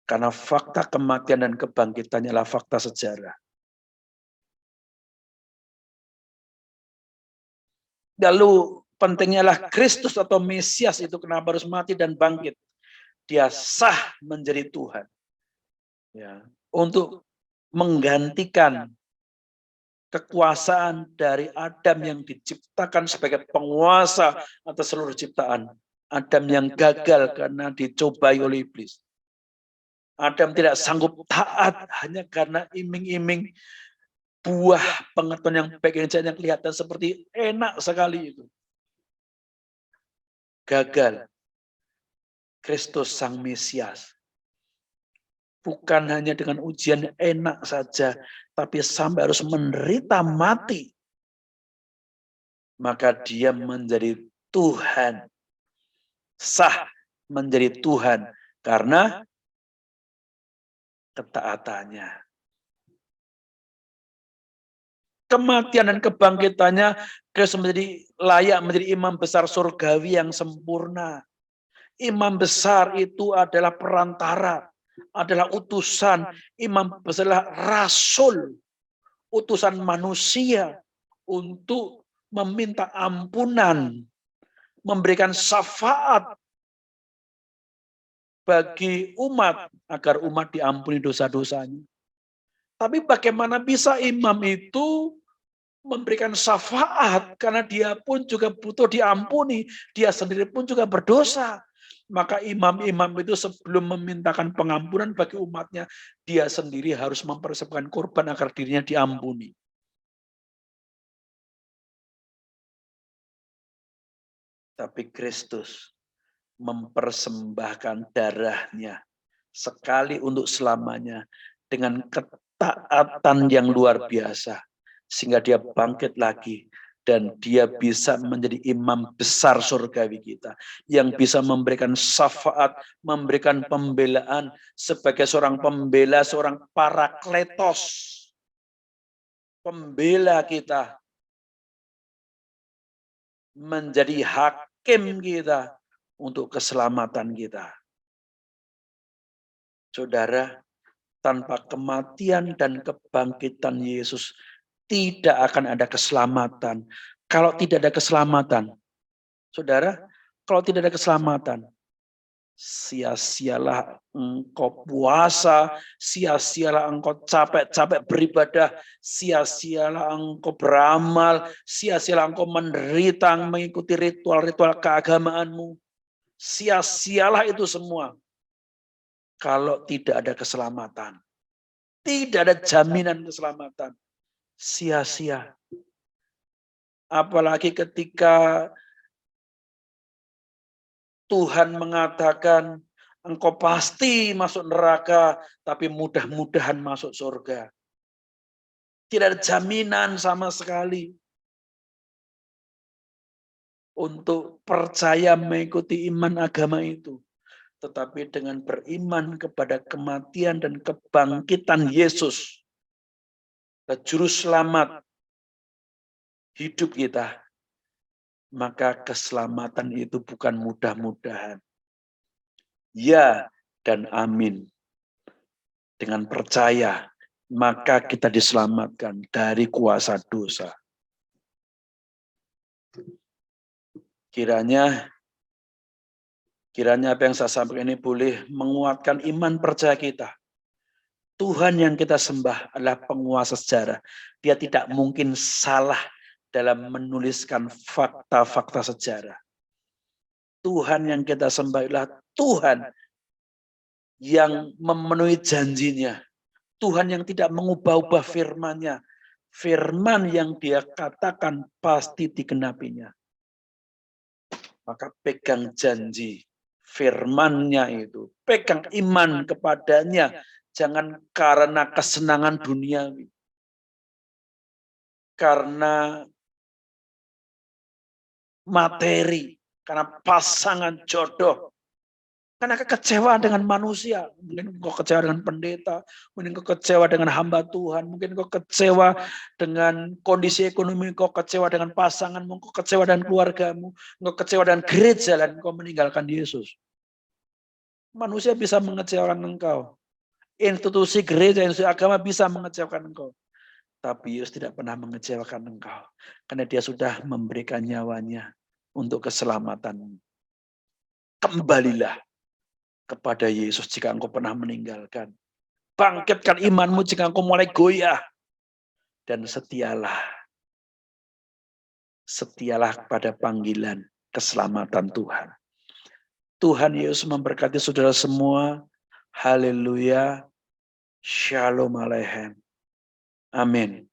Karena fakta kematian dan kebangkitannya adalah fakta sejarah. Lalu pentingnya adalah Kristus atau Mesias itu kenapa harus mati dan bangkit. Dia sah menjadi Tuhan. Ya, untuk menggantikan kekuasaan dari Adam yang diciptakan sebagai penguasa atas seluruh ciptaan. Adam yang gagal karena dicobai oleh iblis. Adam tidak sanggup taat hanya karena iming-iming buah pengetahuan yang baik yang kelihatan seperti enak sekali itu. Gagal. Kristus Sang Mesias. Bukan hanya dengan ujian enak saja, tapi sampai harus menderita mati. Maka dia menjadi Tuhan. Sah menjadi Tuhan karena ketaatannya. Kematian dan kebangkitannya, Kristus menjadi layak menjadi imam besar surgawi yang sempurna. Imam besar itu adalah perantara adalah utusan, imam adalah rasul, utusan manusia untuk meminta ampunan, memberikan syafaat bagi umat agar umat diampuni dosa-dosanya. Tapi bagaimana bisa imam itu memberikan syafaat karena dia pun juga butuh diampuni, dia sendiri pun juga berdosa. Maka imam-imam itu sebelum memintakan pengampunan bagi umatnya, dia sendiri harus mempersembahkan korban agar dirinya diampuni. Tapi Kristus mempersembahkan darahnya sekali untuk selamanya dengan ketaatan yang luar biasa. Sehingga dia bangkit lagi dan dia bisa menjadi imam besar surgawi kita yang bisa memberikan syafaat, memberikan pembelaan sebagai seorang pembela, seorang parakletos, pembela kita, menjadi hakim kita untuk keselamatan kita. Saudara, tanpa kematian dan kebangkitan Yesus tidak akan ada keselamatan. Kalau tidak ada keselamatan, saudara, kalau tidak ada keselamatan, sia-sialah engkau puasa, sia-sialah engkau capek-capek beribadah, sia-sialah engkau beramal, sia-sialah engkau menderita mengikuti ritual-ritual keagamaanmu. Sia-sialah itu semua. Kalau tidak ada keselamatan, tidak ada jaminan keselamatan. Sia-sia. Apalagi ketika Tuhan mengatakan engkau pasti masuk neraka, tapi mudah-mudahan masuk surga. Tidak ada jaminan sama sekali untuk percaya mengikuti iman agama itu. Tetapi dengan beriman kepada kematian dan kebangkitan Yesus, juru selamat hidup kita, maka keselamatan itu bukan mudah-mudahan. Ya dan amin. Dengan percaya, maka kita diselamatkan dari kuasa dosa. Kiranya apa yang saya sampaikan ini boleh menguatkan iman percaya kita. Tuhan yang kita sembah adalah penguasa sejarah. Dia tidak mungkin salah dalam menuliskan fakta-fakta sejarah. Tuhan yang kita sembah adalah Tuhan yang memenuhi janjinya. Tuhan yang tidak mengubah-ubah firman-Nya. Firman yang dia katakan pasti digenapinya. Maka pegang janji firman-Nya itu. Pegang iman kepadanya. Jangan karena kesenangan duniawi. Karena materi. Karena pasangan jodoh. Karena kekecewaan dengan manusia. Mungkin kau kecewa dengan pendeta. Mungkin kau kecewa dengan hamba Tuhan. Mungkin kau kecewa dengan kondisi ekonomi. Kau kecewa dengan pasanganmu. Kau kecewa dengan keluargamu. Kau kecewa dengan gereja dan kau meninggalkan Yesus. Manusia bisa mengecewakan engkau. Institusi gereja, institusi agama bisa mengecewakan engkau. Tapi Yesus tidak pernah mengecewakan engkau. Karena dia sudah memberikan nyawanya untuk keselamatanmu. Kembalilah kepada Yesus jika engkau pernah meninggalkan. Bangkitkan imanmu jika engkau mulai goyah. Dan setialah pada panggilan keselamatan Tuhan. Tuhan Yesus memberkati saudara semua. Haleluya. Shalom aleichem. Amin.